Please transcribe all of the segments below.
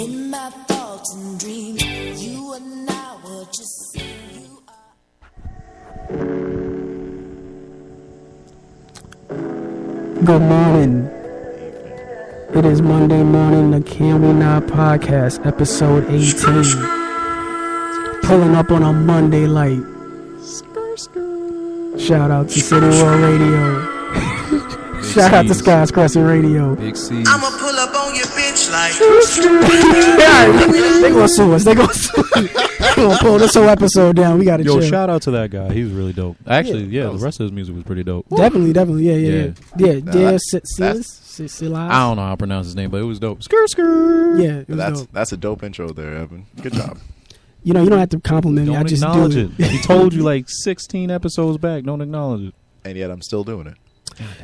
In my thoughts and dreams, you and I were just saying you are. Good morning. It is Monday morning, the Can We Not Podcast, episode 18. Pulling up on a Monday light. Shout out to City World Radio. Shout out to Skies Crescent Radio. Big C. I'ma pull up on your bitch like. They gonna sue us. They gonna pull this whole episode down. We gotta Yo, chill. shout out to that guy. He was really dope. Actually, yeah, the rest of his music was pretty dope. Definitely. Yeah. I don't know how to pronounce his name, but it was dope. Skrr. Yeah, it was dope. That's a dope intro there, Evan. Good job. You know, you don't have to compliment me. I Don't just acknowledge do it. He told you like 16 episodes back. Don't acknowledge it. And yet I'm still doing it.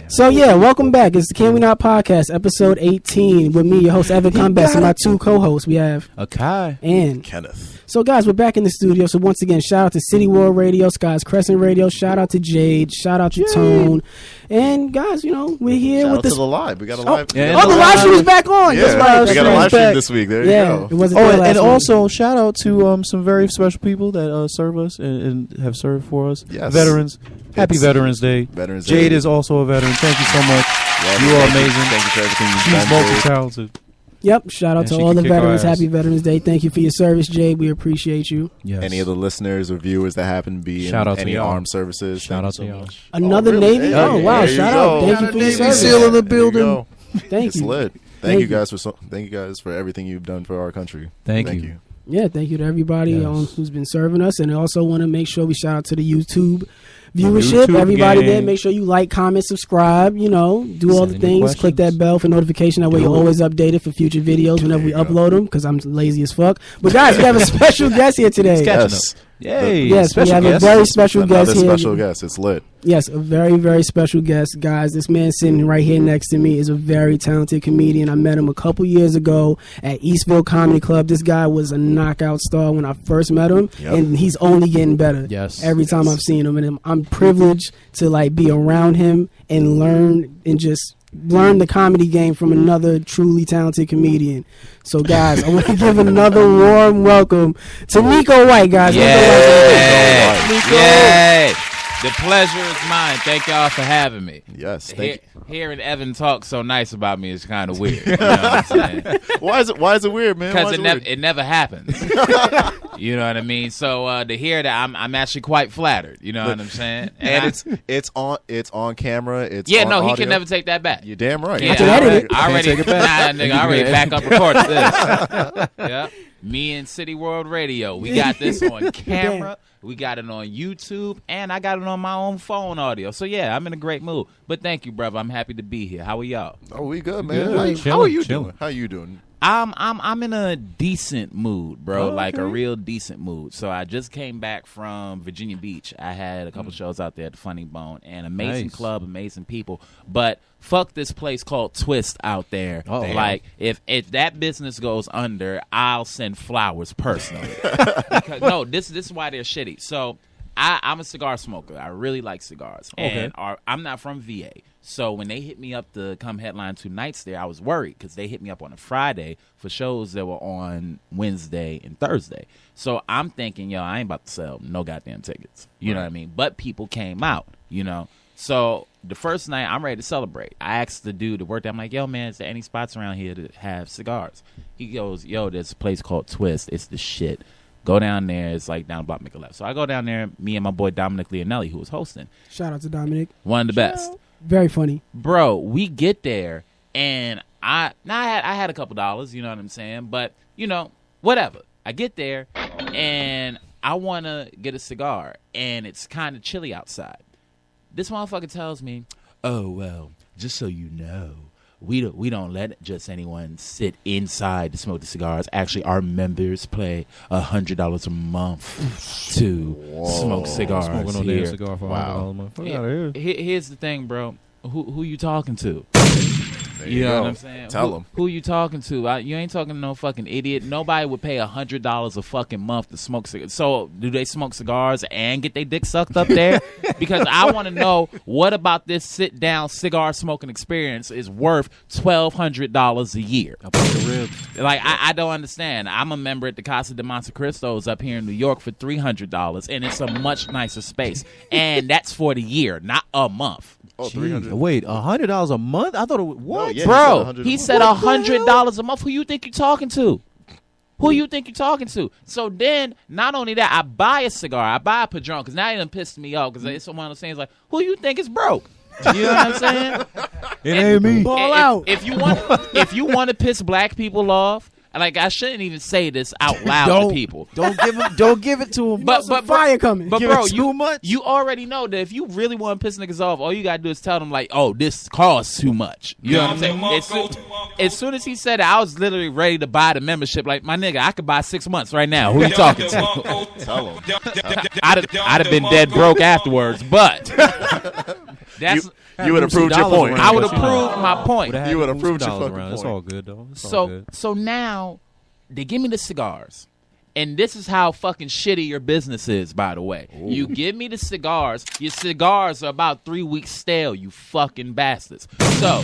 So yeah, welcome back. It's the Can We Not Podcast, episode 18, with me, your host Evan Cumbest, and my two co-hosts. We have Akai and Kenneth. So guys, we're back in the studio. So once again, shout out to City World Radio, Skies Crescent Radio. Shout out to Jade. Shout out to Tone. And guys, you know, we're here Shout with out this. to the live. We got a live. Yeah, the live stream is back on. Yeah, That's right. we got a live stream this week. There you It go. wasn't Oh, there and last week. also shout out to some very special people that serve us and have served for us. Yes. Veterans. Happy It's Veterans Day. Veterans Day. Jade is also a veteran. Thank you so much. Yes, You are thank amazing. Thank you for everything you've She's done. Jade. multi-talented. Yep. Shout out And to she all can the kick our veterans. ass. Happy Veterans Day. Thank you for your service, Jade. We appreciate you. Yes. Any of the listeners or viewers that happen to be Shout in out to any y'all. armed services. Shout out to thank you so y'all. much. Another really? Navy. Hey, Oh wow! there you Shout go. out. Thank you Got for a your Navy service. SEAL in the There you building. go. Thank It's you. lit. Thank you guys for everything you've done for our country. Thank you. Yeah, thank you to everybody Yes. who's been serving us, and I also want to make sure we shout out to the YouTube viewership. YouTube Everybody there, gang. make sure you like, comment, subscribe. You know, do all the Send any things. Click that questions. bell for notification. That way, you're Do it. always updated for future videos whenever we There you go. upload them. Because I'm lazy as fuck. But guys, we have a special guest here today. Catching Yes. Yay. Yes, we special have guest. a very special Another guest here. special guest. It's lit. Yes, a very, very special guest, guys. This man sitting right here next to me is a very talented comedian. I met him a couple years ago at Eastville Comedy Club. This guy was a knockout star when I first met him, Yep. and he's only getting better. Yes. Every time I've seen him, and I'm privileged to like be around him and learn and just learn the comedy game from another truly talented comedian. So, guys, I want to give another warm welcome to Nico White, guys. Nico White. Yay! The pleasure is mine. Thank y'all for having me. Yes. Thank you. Hearing Evan talk so nice about me is kind of weird. You know what I'm saying? Why is it weird, man? Why Because is it weird? it never happens. You know what I mean? So to hear that, I'm actually quite flattered. You know what I'm saying? And it's on camera. It's yeah, on no, he audio. can never take that back. You're damn right. Yeah, can edit it. I already, Can't take it back. nah, nigga, I already back up recorded this. Yeah, me and City World Radio, we got this on camera. We got it on YouTube, and I got it on my own phone audio. So yeah, I'm in a great mood. But thank you, brother. I'm happy to be here. How are y'all? Oh, we good, man. Good. How Chilling, are you chilling. doing? How you doing? I'm in a decent mood, bro. Oh, like a okay. real decent mood. So I just came back from Virginia Beach. I had a couple shows out there at the Funny Bone, and amazing Nice. club, amazing people. But fuck this place called Twist out there. Uh-oh. Like if that business goes under, I'll send flowers personally. No, this is why they're shitty. So I'm a cigar smoker. I really like cigars. Okay. And I'm not from VA. So when they hit me up to come headline 2 nights there, I was worried because they hit me up on a Friday for shows that were on Wednesday and Thursday. So I'm thinking, yo, I ain't about to sell no goddamn tickets. You know what I mean? But people came out, you know. So the first night, I'm ready to celebrate. I asked the dude that worked there, I'm like, yo, man, is there any spots around here that have cigars? He goes, yo, there's a place called Twist. It's the shit. Go down there. It's like down the block, make a left. So I go down there, me and my boy Dominic Leonelli, who was hosting. Shout out to Dominic. One of the best. Very funny. Bro, we get there, and I had a couple dollars, you know what I'm saying? But, you know, whatever. I get there, and I want to get a cigar, and it's kind of chilly outside. This motherfucker tells me, oh, well, just so you know, we don't let just anyone sit inside to smoke the cigars. Actually, our members pay $100 a month to smoke cigars Smoking no here. damn cigar for $100 a month. Fuck out of here. Here's the thing, bro. Who you talking to? There You know go. what I'm saying? Tell them. Who you talking to? You ain't talking to no fucking idiot. Nobody would pay $100 a fucking month to smoke cigars. So do they smoke cigars and get their dick sucked up there? Because I want to know what about this sit down cigar smoking experience is worth $1,200 a year. Up on the ribs. Like, I don't understand. I'm a member at the Casa de Monte Cristos up here in New York for $300, and it's a much nicer space. And that's for the year, not a month. Oh, 300. Wait, $100 a month? I thought it was what? No, yeah, Bro, he he said said $100 a month. Who you think you're talking to? Who you think you're talking to? So then, not only that, I buy a cigar. I buy a Padron, because now it done pissed me off, because it's one of those things like, who you think is broke? You know what I'm saying? It ain't me. Ball out. If you want to piss black people off, like, I shouldn't even say this out loud to people. Don't give it to him. But Some fire coming. But Give bro, it too much. you already know that if you really want to piss niggas off, all you gotta do is tell them like, "Oh, this costs too much." You know what I'm saying? As soon as he said it, I was literally ready to buy the membership. Like, my nigga, I could buy 6 months right now. Who you talking to? Tell him. I'd have been dead broke afterwards, but that's. You would have proved your point. I would have proved my point. You would have proved your fucking around. It's point. all good though. It's all good. So now they give me the cigars. And this is how fucking shitty your business is, by the way. Ooh. You give me the cigars. Your cigars are about 3 weeks stale, you fucking bastards. So,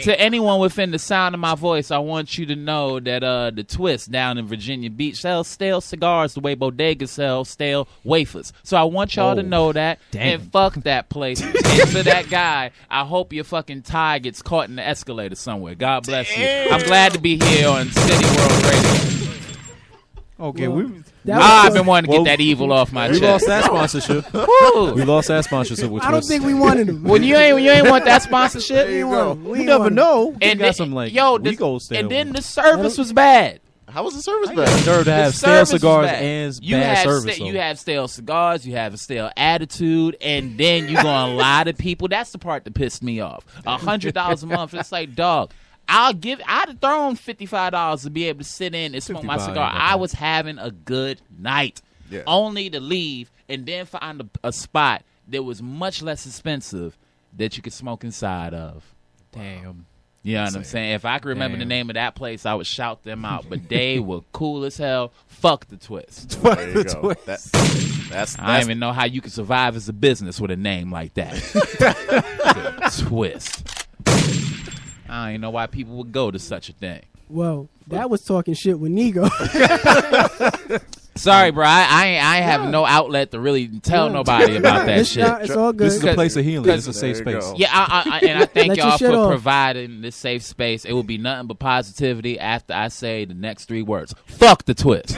to anyone within the sound of my voice, I want you to know that the Twist down in Virginia Beach sells stale cigars the way bodegas sell stale wafers. So I want y'all to know that. Damn. And fuck that place. And to that guy, I hope your fucking tie gets caught in the escalator somewhere. God bless you. I'm glad to be here on City World Radio. Okay, Well, we I've been wanting to get that evil off my lost chest. that sponsorship. Woo. We lost that sponsorship. Which I don't was, think we wanted him. When you ain't want that sponsorship, We ain't want him. We you ain't never want him. know. We and got then, some like yo, Rico style. and then the service was bad. How was the service I bad? deserve to have The stale service was cigars bad. and You bad have service. you have stale cigars, you have a stale attitude, and then you gonna lie to people. That's the part that pissed me off. $100 a month. It's like, dog. I'd have thrown $55 to be able to sit in and smoke my 55, cigar. ain't that I bad. was having a good night. Yeah. Only to leave and then find a spot that was much less expensive that you could smoke inside of. Damn. You know what I'm saying? If I could remember the Damn. name of that place, I would shout them out. But they were cool as hell. Fuck the Twist. There you go. That's I don't even know how you can survive as a business with a name like that. The Twist. I don't even know why people would go to such a thing. Well, that was talking shit with Nigo. Sorry, bro. I have no outlet to really tell nobody about that It's shit. not- it's all good. This is a place of healing. It's a There safe you space. go. Yeah, and I thank Let your y'all shit for off. providing this safe space. It will be nothing but positivity after I say the next 3 words. Fuck the Twist.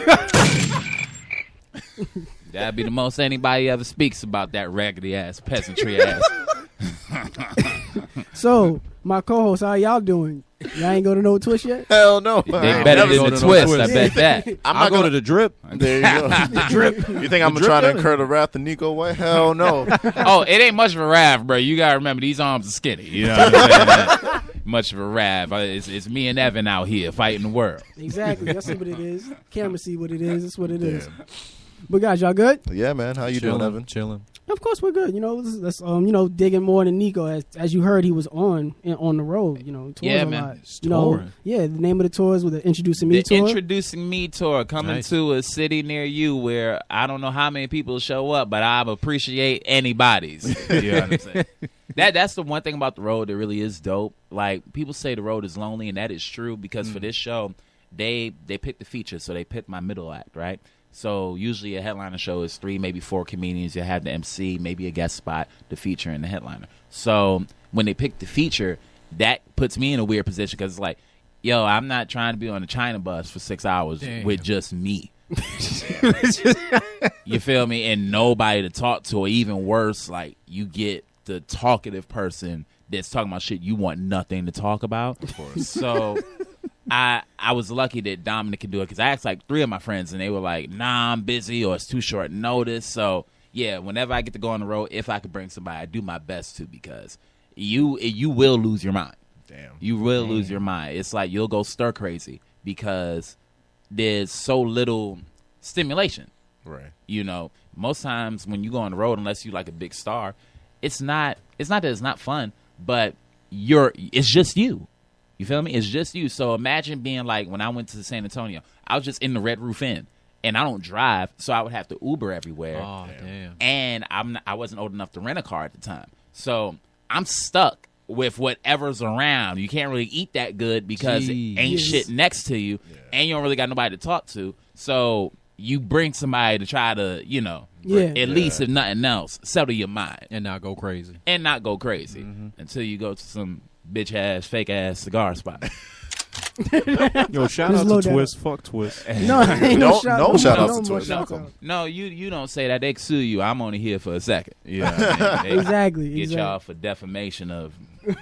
That'd be the most anybody ever speaks about that raggedy ass peasantry ass. So, my co-host, how y'all doing? Y'all ain't go to no Twist yet? Hell no. They I ain't better never than go the to no Twist. I bet that. I'm I'll not go gonna. to the drip. There you go. Drip. You think I'm gonna try to incur the wrath of Nico White? Hell no. Oh, it ain't much of a raft, bro. You gotta remember these arms are skinny. You know what I'm saying? Much of a raft. It's me and Evan out here fighting the world. Exactly. That's what it is. Camera see what it is. That's what it is. But guys, y'all good? Yeah, man. How you doing, Evan? Chilling. Of course we're good. You know, let's digging more into Nico. As you heard, he was on the road. You know, tours Yeah, a man. lot. He's You know, touring. yeah. The name of the tours was the Introducing Me The tour. Introducing Me tour coming Nice. to a city near you where I don't know how many people show up, but I appreciate anybody's. You know what I'm saying? That's the one thing about the road that really is dope. Like, people say the road is lonely, and that is true because for this show, they picked the feature, so they picked my middle act, right? So usually a headliner show is 3, maybe 4 comedians. You have the MC, maybe a guest spot, the feature, and the headliner. So when they pick the feature, that puts me in a weird position because it's like, yo, I'm not trying to be on a China bus for 6 hours with just me. You feel me? And nobody to talk to, or even worse, like, you get the talkative person that's talking about shit you want nothing to talk about. Of course. So I was lucky that Dominic could do it because I asked like 3 of my friends and they were like, nah, I'm busy or it's too short notice. So yeah, whenever I get to go on the road, if I could bring somebody, I do my best to because you will lose your mind. Damn. You will lose your mind. It's like you'll go stir crazy because there's so little stimulation. Right. You know, most times when you go on the road, unless you like a big star, it's not that it's not fun, but it's just you. You feel me? It's just you. So imagine being like when I went to San Antonio, I was just in the Red Roof Inn, and I don't drive, so I would have to Uber everywhere. Oh, damn. And I wasn't old enough to rent a car at the time, so I'm stuck with whatever's around. You can't really eat that good because Jeez. ain't shit next to you, and you don't really got nobody to talk to. So you bring somebody to try to, at least if nothing else, settle your mind And not go crazy. and not go crazy until you go to some bitch ass, fake ass cigar spot. Yo, shout Just out load to that Twist. Fuck Twist. No, ain't no shout no out. shout outs No to more Twist. shout Fuck outs. 'em. No, you don't say that. They sue you. I'm only here for a second. You know what I mean? They Exactly. Get exactly. y'all for defamation of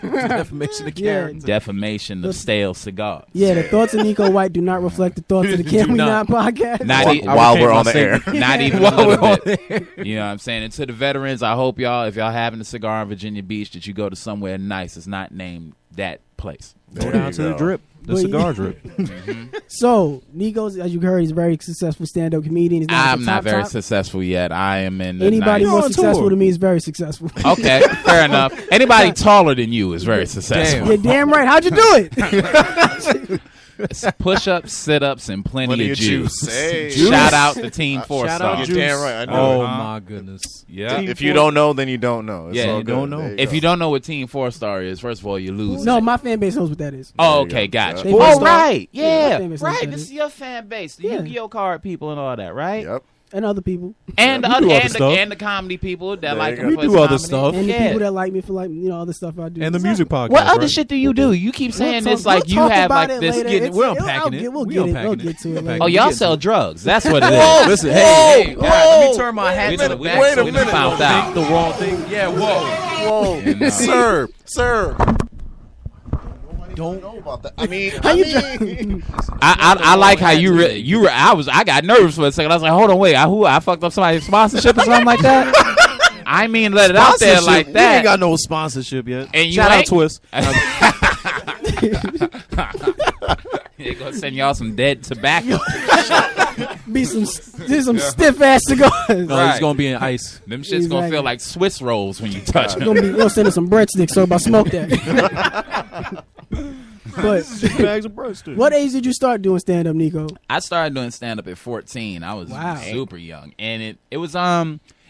Defamation of Yeah. character. defamation of stale cigars. Yeah, the thoughts of Nico White do not reflect the thoughts of the Can We Not podcast. Not While- e- while we're on the air. Not even a little bit. You know what I'm saying? And to the veterans, I hope y'all, if y'all having a cigar in Virginia Beach, that you go to somewhere nice. It's not named that place. Go There down you to the go. drip. The But cigar yeah. drip. So, Nico's, as you heard, he's a very successful stand-up comedian. He's I'm the not top, very top. successful yet. I am in the Anybody nice- more on successful tour. to me is very successful. Okay, fair enough. Anybody taller than you is very successful. You're damn right. How'd you do it? It's push-ups, sit-ups, and plenty, of juice. Hey. Shout out to Team Four Shout Star. out You're damn right. I know. Oh Uh-huh. my goodness. Yeah. If you don't know, then you don't know. It's Yeah, all you good. don't know. There If go. you don't know what Team Four Star is, first of all, you lose. No, my fan base knows what that is. Oh, There okay, you go. gotcha. They Oh, must right, Yeah, yeah, my famous right. like that This is. is your fan base, the Yeah. Yu-Gi-Oh card people and all that, right? Yep. And other people. And the we other, do other and, stuff. and the comedy people that There like you to go. play We do other comedy. stuff. And the Yeah. people that like me for other stuff I do. And the music podcast. What other right? shit do you do? You keep saying We'll this talk- like we'll you talk have about like it this. later. Getting- It's- we're I'll unpacking get- it. We'll We get it. We'll unpacking get it. to it We later. Oh, We y'all get sell to drugs. That's what it is. Whoa, listen, hey, Whoa, let me turn my hat We to the done- back. wait a so we minute. found Think out the wrong thing. Yeah, whoa. Whoa, sir. Don't. Know about that. I mean, How you I like how I got nervous for a second. I was like, hold on, wait, I fucked up somebody's sponsorship or something like that. I mean, let it out there like We ain't that. got no sponsorship yet. And you Shout out ain't? Twist. They're gonna send y'all some dead tobacco. Be some stiff ass cigars. No, Right. it's gonna be in ice. Them shit's gonna Exactly. feel like Swiss rolls when you touch them. They'll send us some breadsticks. So about smoke that. But Bags of breadsticks. what age did you start doing stand up, Nico? I started doing stand up at 14. I was Wow. super young, and it was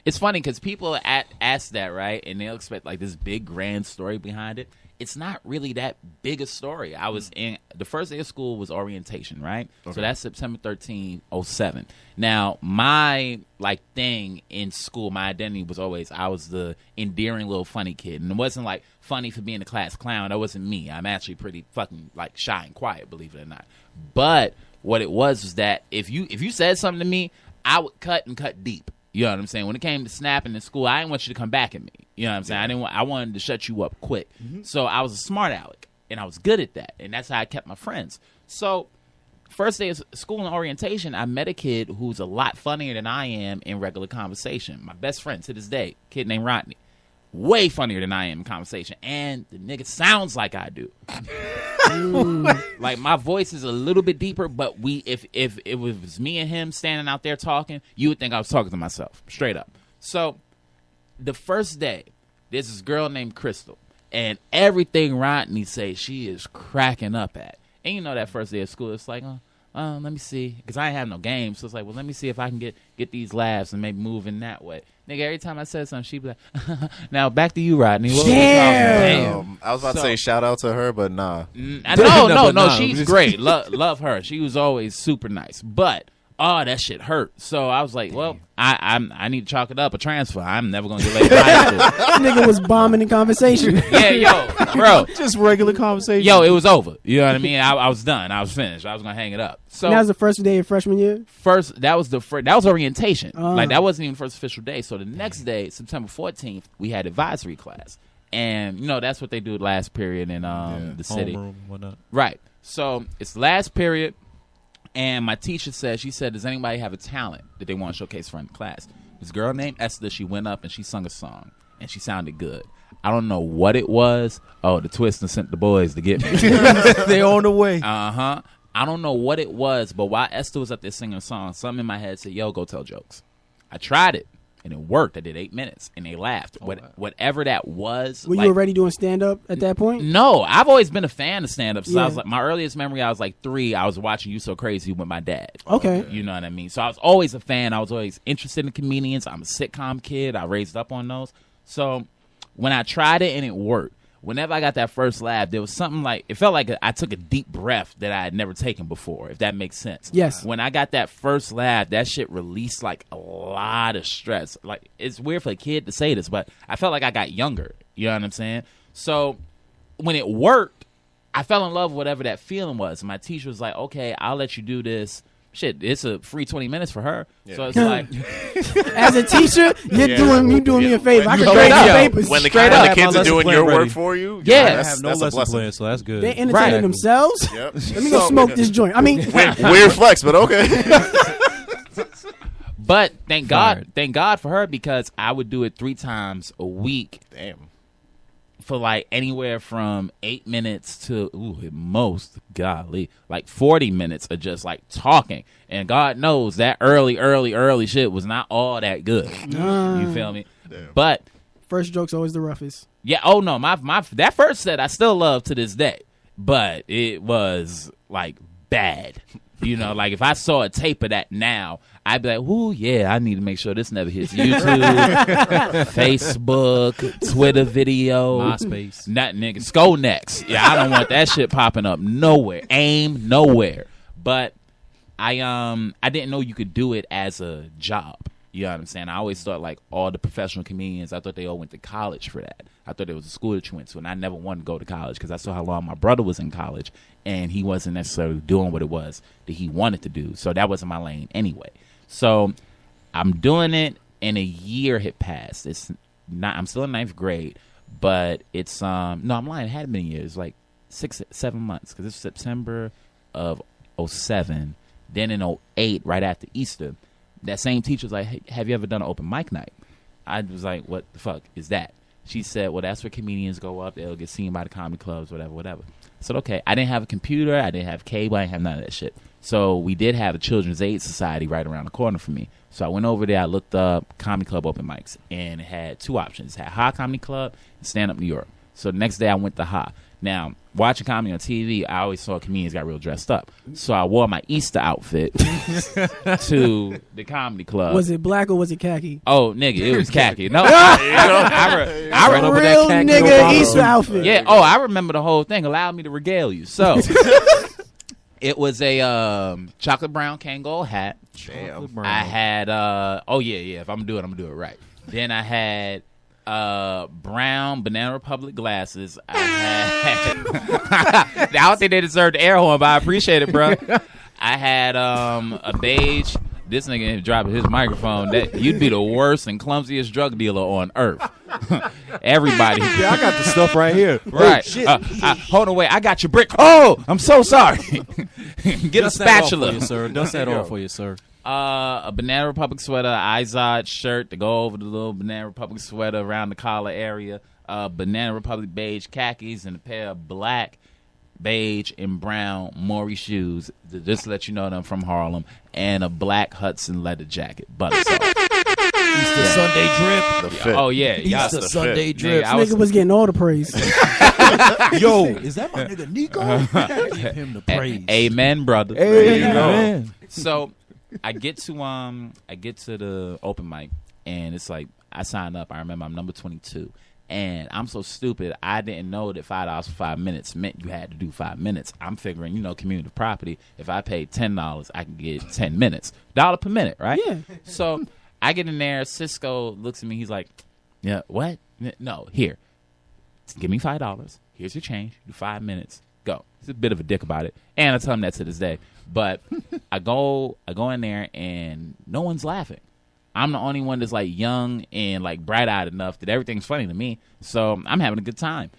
it's funny because people ask that, right, and they'll expect like this big grand story behind it. It's not really that big a story. I was in the first day of school was orientation, right? So that's September 13, 07. Now my like thing in school, my identity was always I was the endearing little funny kid, and it wasn't like funny for being the class clown. That wasn't me. I'm actually pretty fucking like shy and quiet, believe it or not. But what it was that if you said something to me, I would cut deep. You know what I'm saying? When it came to snapping in school, I didn't want you to come back at me. You know what I'm saying? I wanted to shut you up quick. So I was a smart aleck, and I was good at that, and that's how I kept my friends. So first day of school and orientation, I met a kid who's a lot funnier than I am in regular conversation. My best friend to this day, kid named Rodney. Way funnier than I am in conversation. And the nigga sounds like I do. Like my voice is a little bit deeper, but if it was me and him standing out there talking, you would think I was talking to myself. Straight up. So the first day, there's this girl named Crystal. And everything Rodney says, she is cracking up at. And you know that first day of school, it's like, let me see. Because I ain't have no games. So it's like, well, let me see if I can get these laughs and maybe move in that way. Nigga, every time I said something, she'd be like, now back to you, Rodney. What was you talking about? I was about to So- say shout out to her, but nah. No, she's great. Love her. She was always super nice. But that shit hurt. So I was like, well, I need to chalk it up a transfer. I'm never gonna get laid in high school. This nigga was bombing in conversation. Yeah, yo, bro. Just regular conversation. Yo, it was over. You know what I mean? I was done. I was finished. I was gonna hang it up. So And that was the first day of freshman year. that was orientation. Oh. Like that wasn't even the first official day. So the next day, September 14th, we had advisory class, and you know that's what they do last period in the city. Homeroom, whatnot. Right. So it's last period, and my teacher said, she said, does anybody have a talent that they want to showcase for in the class? This girl named Esther, she went up and she sung a song, and she sounded good. I don't know what it was. Oh, the Twist and sent the boys to get me. They on the way. Uh-huh. I don't know what it was, but while Esther was up there singing a song, something in my head said, yo, go tell jokes. I tried it, and it worked. I did 8 minutes, and they laughed. Whatever that was. Were like, you already doing stand up at that point? No, I've always been a fan of stand-up. So I was Yeah. like, my earliest memory, I was like 3. I was watching You So Crazy with my dad. Okay. You know what I mean? So I was always a fan. I was always interested in comedians. I'm a sitcom kid. I raised up on those. So when I tried it and it worked, whenever I got that first laugh, there was something like, it felt like I took a deep breath that I had never taken before, if that makes sense. Yes. When I got that first laugh, that shit released like a lot of stress. Like, it's weird for a kid to say this, but I felt like I got younger. You know what I'm saying? So when it worked, I fell in love with whatever that feeling was. My teacher was like, okay, I'll let you do this. Shit, it's a free 20 minutes for her. Yeah. So it's like, As a teacher, you doing me a favor. I can When- grade Straight the up. papers. When the Straight up. kids are My doing lesson your plan work ready. for you, Yeah. I that's have no that's a lesson blessing. plan, so that's good. They're entertaining Right. themselves. Yep. Let me go smoke this joint. I mean, Weird flex, but okay. but thank God, Fired. thank God for her, because I would do it 3 times a week Damn. for like anywhere from 8 minutes to at most, golly, like 40 minutes of just like talking. And God knows that early shit was not all that good. You feel me? Damn. But first joke's always the roughest. yeah, oh no, my that first set I still love to this day, but it was like bad. You know, like if I saw a tape of that now, I'd be like, "Ooh, yeah, I need to make sure this never hits YouTube, Facebook, Twitter video, MySpace. not nigga, Skonex. Yeah, I don't want that shit popping up nowhere. AIM nowhere. But I didn't know you could do it as a job. You know what I'm saying? I always thought like all the professional comedians, I thought they all went to college for that. I thought there was a school that you went to, and I never wanted to go to college because I saw how long my brother was in college, and he wasn't necessarily doing what it was that he wanted to do. So that wasn't my lane anyway. So I'm doing it, and a year had passed. It's not. I'm still in 9th grade, but it's no, I'm lying. It hadn't been a year. It's like 6-7 months because it's September of 07. Then in 08, right after Easter, that same teacher was like, hey, have you ever done an open mic night? I was like, what the fuck is that? She said, well, that's where comedians go up. They'll get seen by the comedy clubs, whatever. I said, okay. I didn't have a computer. I didn't have cable. I didn't have none of that shit. So we did have a Children's Aid Society right around the corner from me. So I went over there. I looked up comedy club open mics, and it had 2 options. It had Ha Comedy Club and Stand Up New York. So the next day I went to Ha. Now, watching comedy on TV, I always saw comedians got real dressed up. So I wore my Easter outfit to the comedy club. Was it black or was it khaki? Oh, nigga, it was khaki. No, A remember real khaki nigga bottom. Easter outfit. Yeah. Oh, I remember the whole thing. Allow me to regale you. So it was a chocolate brown Kangol hat. Damn. I had oh yeah. If I'm gonna do it right. Then I had brown Banana Republic glasses. I had I don't think they deserved the air horn, but I appreciate it, bro. I had a beige. This nigga dropping his microphone. That you'd be the worst and clumsiest drug dealer on earth. Everybody. Yeah, I got the stuff right here. Right. Oh, shit. Hold on, wait. I got your brick. Oh, I'm so sorry. Get a Dust that off spatula. for you, sir. Dust that off for you, sir. A Banana Republic sweater, Izod shirt to go over the little Banana Republic sweater around the collar area, Banana Republic beige khakis, and a pair of black, beige, and brown Maury shoes, just to let you know that I'm from Harlem, and a black Hudson leather jacket, buttersauce. Easter Sunday drip. The fit. Oh, yeah. Y'all, Easter the Sunday fit. drip. I was- Nigga was getting all the praise. Yo, is that my nigga Nico? Give him the praise. Amen, brother. Hey, you go. man. So I get to the open mic, and it's like I sign up. I remember I'm number 22, and I'm so stupid. I didn't know that $5 for 5 minutes meant you had to do 5 minutes. I'm figuring, community property. If I pay $10, I can get 10 minutes, $1 per minute, right? Yeah. So I get in there. Cisco looks at me. He's like, "Yeah, what? No, here, give me $5. Here's your change. Do 5 minutes. Go." He's a bit of a dick about it, and I tell him that to this day. But I go in there, and no one's laughing. I'm the only one that's like young and like bright-eyed enough that everything's funny to me. So I'm having a good time,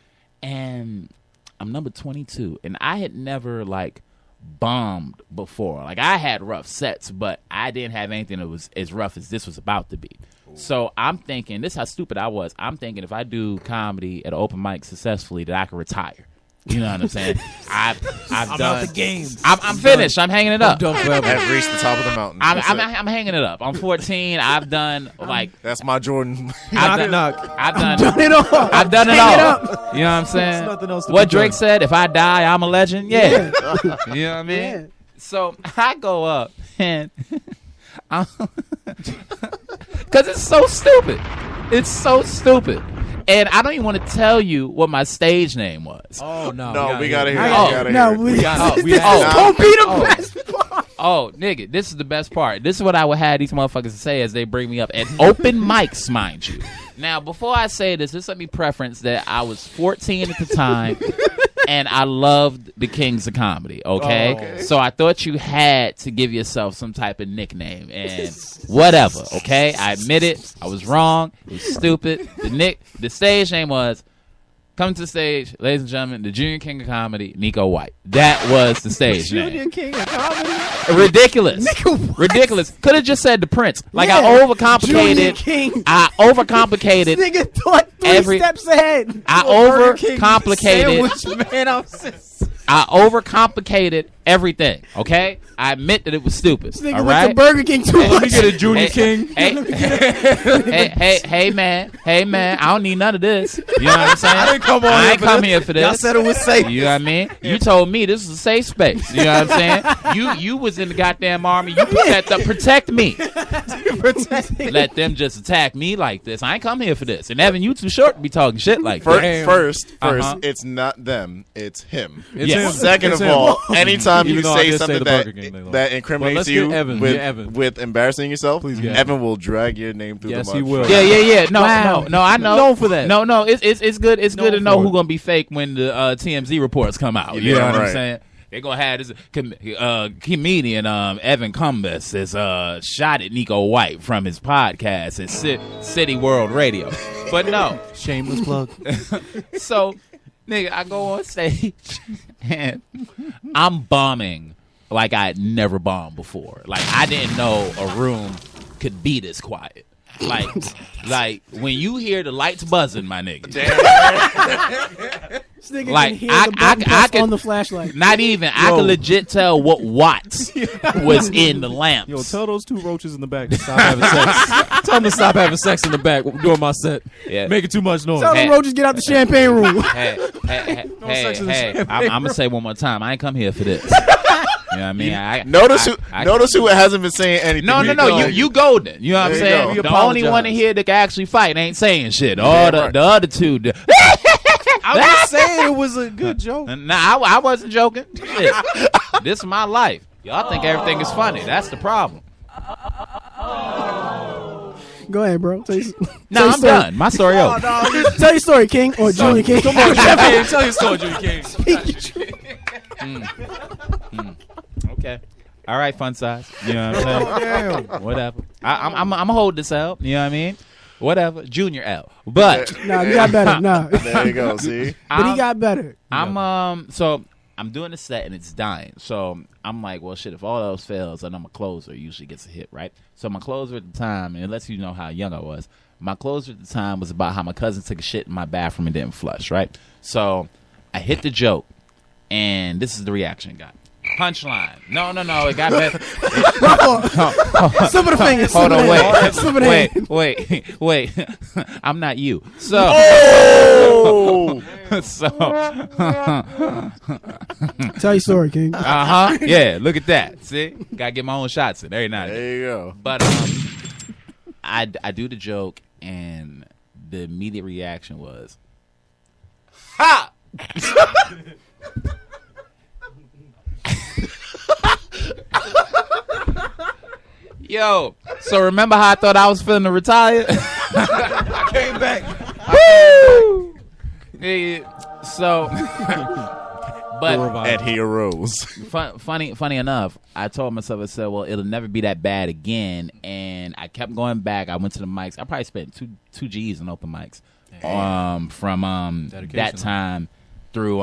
and I'm number 22, and I had never like bombed before. Like I had rough sets, but I didn't have anything that was as rough as this was about to be. So I'm thinking, this is how stupid I was. I'm thinking if I do comedy at an open mic successfully, that I can retire. You know what I'm saying? I've I'm done. out the games. I'm finished. I'm hanging it up. Done forever. I've reached the top of the mountain. I'm That's it. hanging it up. I'm 14. I've done like That's my Jordan. I've Knock, done, knock. I've done Done it all. I've done it Hang all. it up. You know what I'm saying? nothing else to What be done. Drake said, if I die, I'm a legend. Yeah. You know what I mean? Yeah. So I go up and because it's so stupid. It's so stupid. And I don't even want to tell you what my stage name was. Oh no. No, we gotta hear. I it. got- We gotta no, hear. it. we- got it. We this got is it. gonna be the best part. Oh, nigga, this is the best part. This is what I would have these motherfuckers say as they bring me up at open mics, mind you. Now, before I say this, just let me preference that I was 14 at the time, and I loved the Kings of Comedy, okay? Oh, okay. So I thought you had to give yourself some type of nickname, and whatever, okay? I admit it. I was wrong. It was stupid. The stage name was... Come to the stage, ladies and gentlemen, the Junior King of Comedy, Nico White. That was the stage name. Junior King of Comedy. Ridiculous. Nico White. Ridiculous. Could have just said the Prince. Like Yeah. I Junior overcomplicated. King. I overcomplicated. This nigga thought 3 Every- steps ahead. I Burger King overcomplicated. sandwich, man, I'm just... I overcomplicated everything. Okay, I admit that it was stupid. This nigga All went right. to Burger King too Let me much. get a Junior King. Hey, man. I don't need none of this. You know what I'm saying? I didn't come on I here ain't for come this. here for this. Y'all said it was safe. You know what I mean? You told me this was a safe space. You know what I'm saying? You was in the goddamn army. You protect me. Let them just attack me like this. I ain't come here for this. And Evan, you too short to be talking shit like First, that. first, Uh-huh. it's not them, it's him. It's Yes. him. Second It's of him. all, anytime Even you though I say did say something the that Burger King thing, though. that But incriminates let's you get Evan. with, Yeah, Evan. with embarrassing yourself, Please get Evan will drag your name through Yes, the mud. he will. Yeah. No, Wow. no, I know. Known for that. No, it's good. It's good to Known know for who's it. gonna be fake when the TMZ reports come out. You Yeah, know what I'm right. saying? They're gonna have this comedian Evan Cumbus is shot at Nico White from his podcast at City World Radio. But no, Shameless plug. so nigga, I go on stage and I'm bombing like I had never bombed before. Like I didn't know a room could be this quiet. Like when you hear the lights buzzing, my nigga. This nigga Like, can hear I- the button I press can- on the flashlight. Not even. I could legit tell what watts was in the lamps. Yo, tell those 2 roaches in the back to stop having sex. Tell them to stop having sex in the back during my set. Yeah. Making too much noise. Tell Hey. them roaches get out the champagne room. Hey, sex in the champagne I'm gonna say one more time. I ain't come here for this. You know what I mean? Notice I- who hasn't been saying anything. No. You golden. You know what I'm There you saying? go. We The only apologize. one in here that can actually fight ain't saying shit. All Yeah, the right. the other two. I'm just saying it was a good joke. Nah, I wasn't joking. Shit. This is my life. Y'all think everything is funny. That's the problem. Go ahead, bro. Tell your, No, tell your I'm story. done. My story over. Tell your story, King or Junior King. Come on, Hey, tell your story, Junior King. Okay. All right, fun size. You know what I'm saying? Whatever. I'm gonna hold this out. You know what I mean? Whatever. Junior L. But Nah, you got better. Nah, There you go. See, but he got better. so I'm doing the set and it's dying. So I'm like, well, shit. If all else fails, then I'm a closer. Usually gets a hit, right? So my closer at the time, and it lets you know how young I was. My closer at the time was about how my cousin took a shit in my bathroom and didn't flush, right? So I hit the joke, and this is the reaction it got. Punchline. No. It got better. Slip of the fingers. Hold on, Slip of the hand. wait. I'm not you. So, oh, Tell your story, King. yeah. Look at that. See, gotta get my own shots in every night. there you go. But I do the joke, and the immediate reaction was, "Ha!" Yo, so remember how I thought I was feeling to retire? Came back. Woo! Yeah, so, but And he arose. funny enough, I told myself, I said, well, it'll never be that bad again. And I kept going back. I went to the mics. I probably spent two G's on open mics from that Dedication. time through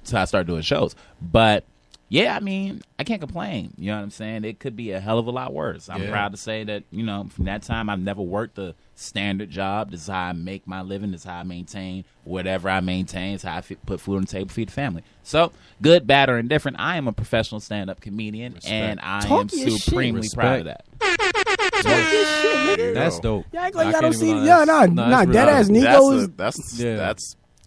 till I started doing shows. But yeah, I mean, I can't complain. You know what I'm saying? It could be a hell of a lot worse. I'm Yeah. proud to say that, you know, from that time, I've never worked a standard job. This is how I make my living. This is how I maintain whatever I maintain. It's how I put food on the table, feed the family. So, good, bad, or indifferent, I am a professional stand-up comedian, and I am Talk your shit. supremely proud of that. That's dope. Yeah, act like I y'all don't can't see. even lie. Yeah, That's nah, real. dead ass Nico is.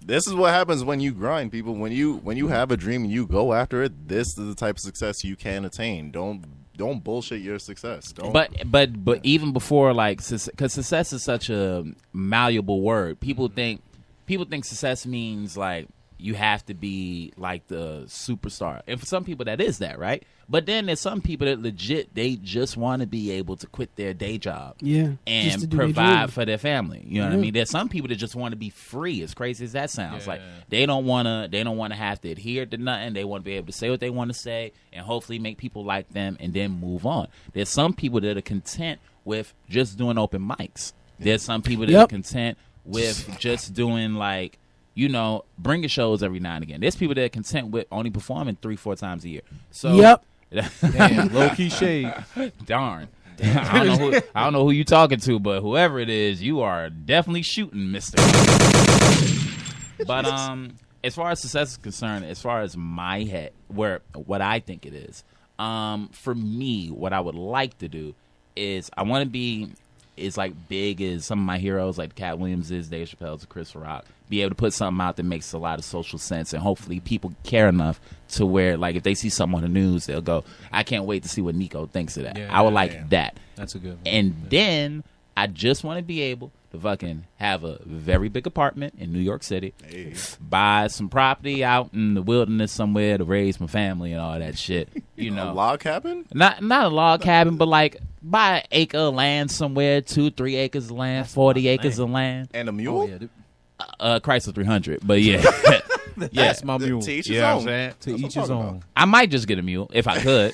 This is what happens when you grind, people. When you have a dream and you go after it, this is the type of success you can attain. Don't bullshit your success. Don't. But even before, like, because success is such a malleable word, people think people think success means like you have to be like the superstar, and for some people that is that, right? But then there's some people that legit they just want to be able to quit their day job, Yeah, just to and do their provide dream. for their family. You know what I Yeah. mean? There's some people that just want to be free. As crazy as that sounds, Yeah. like they don't want to have to adhere to nothing. They want to be able to say what they want to say, and hopefully make people like them, and then move on. There's some people that are content with just doing open mics. There's some people that Yep. are content with just doing like, you know, bringing shows every now and again. There's people that are content with only performing 3-4 times a year. So Yep. Damn, low key shade. darn. I don't know who you talking to, but whoever it is, you are definitely shooting, mister. But as far as success is concerned, as far as my head, what I think it is, for me, what I would like to do is I want to be as like big as some of my heroes, like Cat Williams is, Dave Chappelle's, Chris Rock. Be able to put something out that makes a lot of social sense, and hopefully people care enough to where, like, if they see something on the news, they'll go, "I can't wait to see what Nico thinks of that." Yeah, I would like yeah. that. That's a good one. And then I just want to be able to fucking have a very big apartment in New York City, buy some property out in the wilderness somewhere to raise my family and all that shit. You A know, log cabin? not a log cabin, but like buy an acre of land somewhere, 2-3 acres of land, 40 acres of land. And a mule? Oh, yeah, dude. Chrysler 300, but yeah, yeah. That's my mule. To each his You know what I'm own. saying? To That's each what his I'm talking own. I might just get a mule if I could,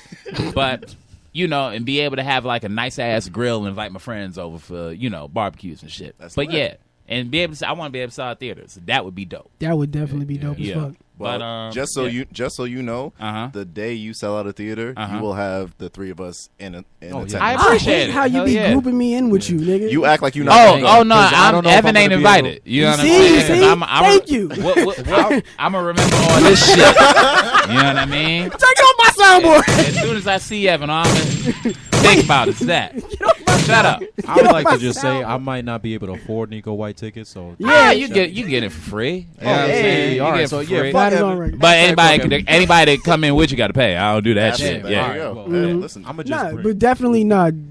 but you know, and be able to have like a nice ass grill and invite my friends over for, you know, barbecues and shit. That's but lit. yeah, and be able to. I want to be able to sell at theaters. That would be dope. That would definitely be dope Yeah. as fuck. But just so yeah. you know, Uh-huh. the day you sell out a theater, Uh-huh. you will have the three of us in attendance. I I appreciate hate it. how you Hell be yeah. grouping me in with you, nigga. You act like you're not. Oh, gonna go. oh no! 'Cause I don't know if Evan I'm ain't gonna be invited. able- You know what I'm See, saying? 'Cause see? I'm Thank you. I'm gonna remember all this shit. You know what I mean? Take it off my soundboard. As soon as I see Evan, I'm gonna think about it. It's that. Shut up. I would like my to just say soundboard. I might not be able to afford Nico White tickets, so Yeah, you get it for free. You know what I'm hey, saying? You all get right, it so for yeah, free. Got it Evan. on record. But Okay. anybody that come in with you got to pay. I don't do that shit. Absolutely. Yeah. There you go. Well, Hey, Mhm. listen, I'm gonna just Nah, bring- but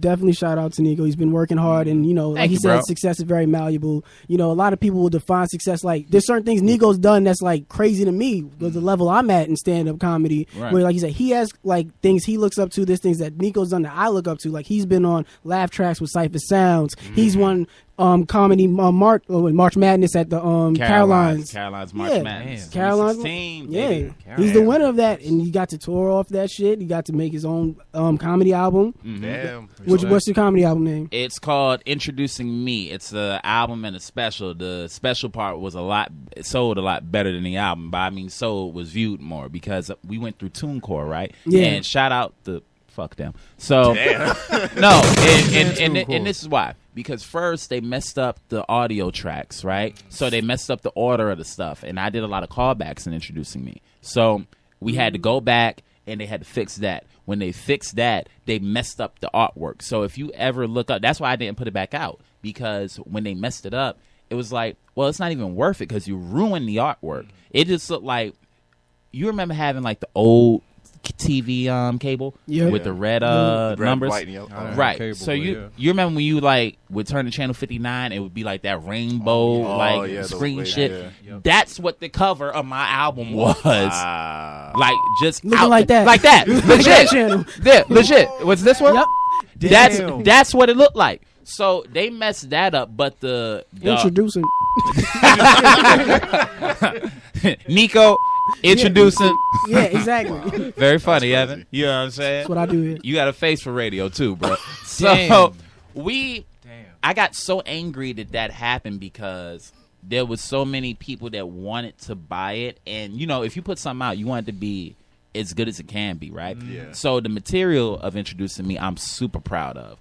definitely shout out to Nico. He's been working hard, and you know, like Thank he you, said, bro. success is very malleable. You know, a lot of people will define success like there's certain things Nico's done that's like crazy to me. The level I'm at in stand up comedy, Right. where like he said, he has like things he looks up to. There's things that Nico's done that I look up to. Like he's been on laugh tracks with Cypher Sounds. He's won comedy March Madness at the Carolines. Caroline's March Yeah. Madness. Caroline's, 2016, yeah, baby. he's the winner of that, and he got to tour off that shit. He got to make his own comedy album. damn. What's your comedy album name? It's called Introducing Me. It's an album and a special. The special part was it sold a lot better than the album, but I mean, sold was viewed more because we went through TuneCore, right? Yeah. And shout out the fuck them. So no, and this is why. Because first they messed up the audio tracks, right? So they messed up the order of the stuff, and I did a lot of callbacks in Introducing Me. So we had to go back and they had to fix that. When they fixed that, they messed up the artwork. So if you ever look up, that's why I didn't put it back out, because when they messed it up, it was like, well, it's not even worth it because you ruined the artwork. It just looked like, you remember having like the old TV cable Yeah. with the red Red, numbers, white, and yellow. Yeah. right? Cable, So yeah. you remember when you like would turn to channel 59, it would be like that rainbow Oh, yeah, those screen waves, shit. yeah. That's what the cover of my album was. Ah. Like just Looking out- like that. like that, legit, channel. yeah, legit. What's this one? Yep. That's what it looked like. So they messed that up, but the Introducing. Nico introducing. Yeah, exactly. Very funny, crazy. Evan. You know what I'm saying? That's what I do here. You got a face for radio too, bro. So Damn. I got so angry that happened because there was so many people that wanted to buy it, and you know, if you put something out, you want it to be as good as it can be, right? Yeah. So the material of Introducing Me, I'm super proud of,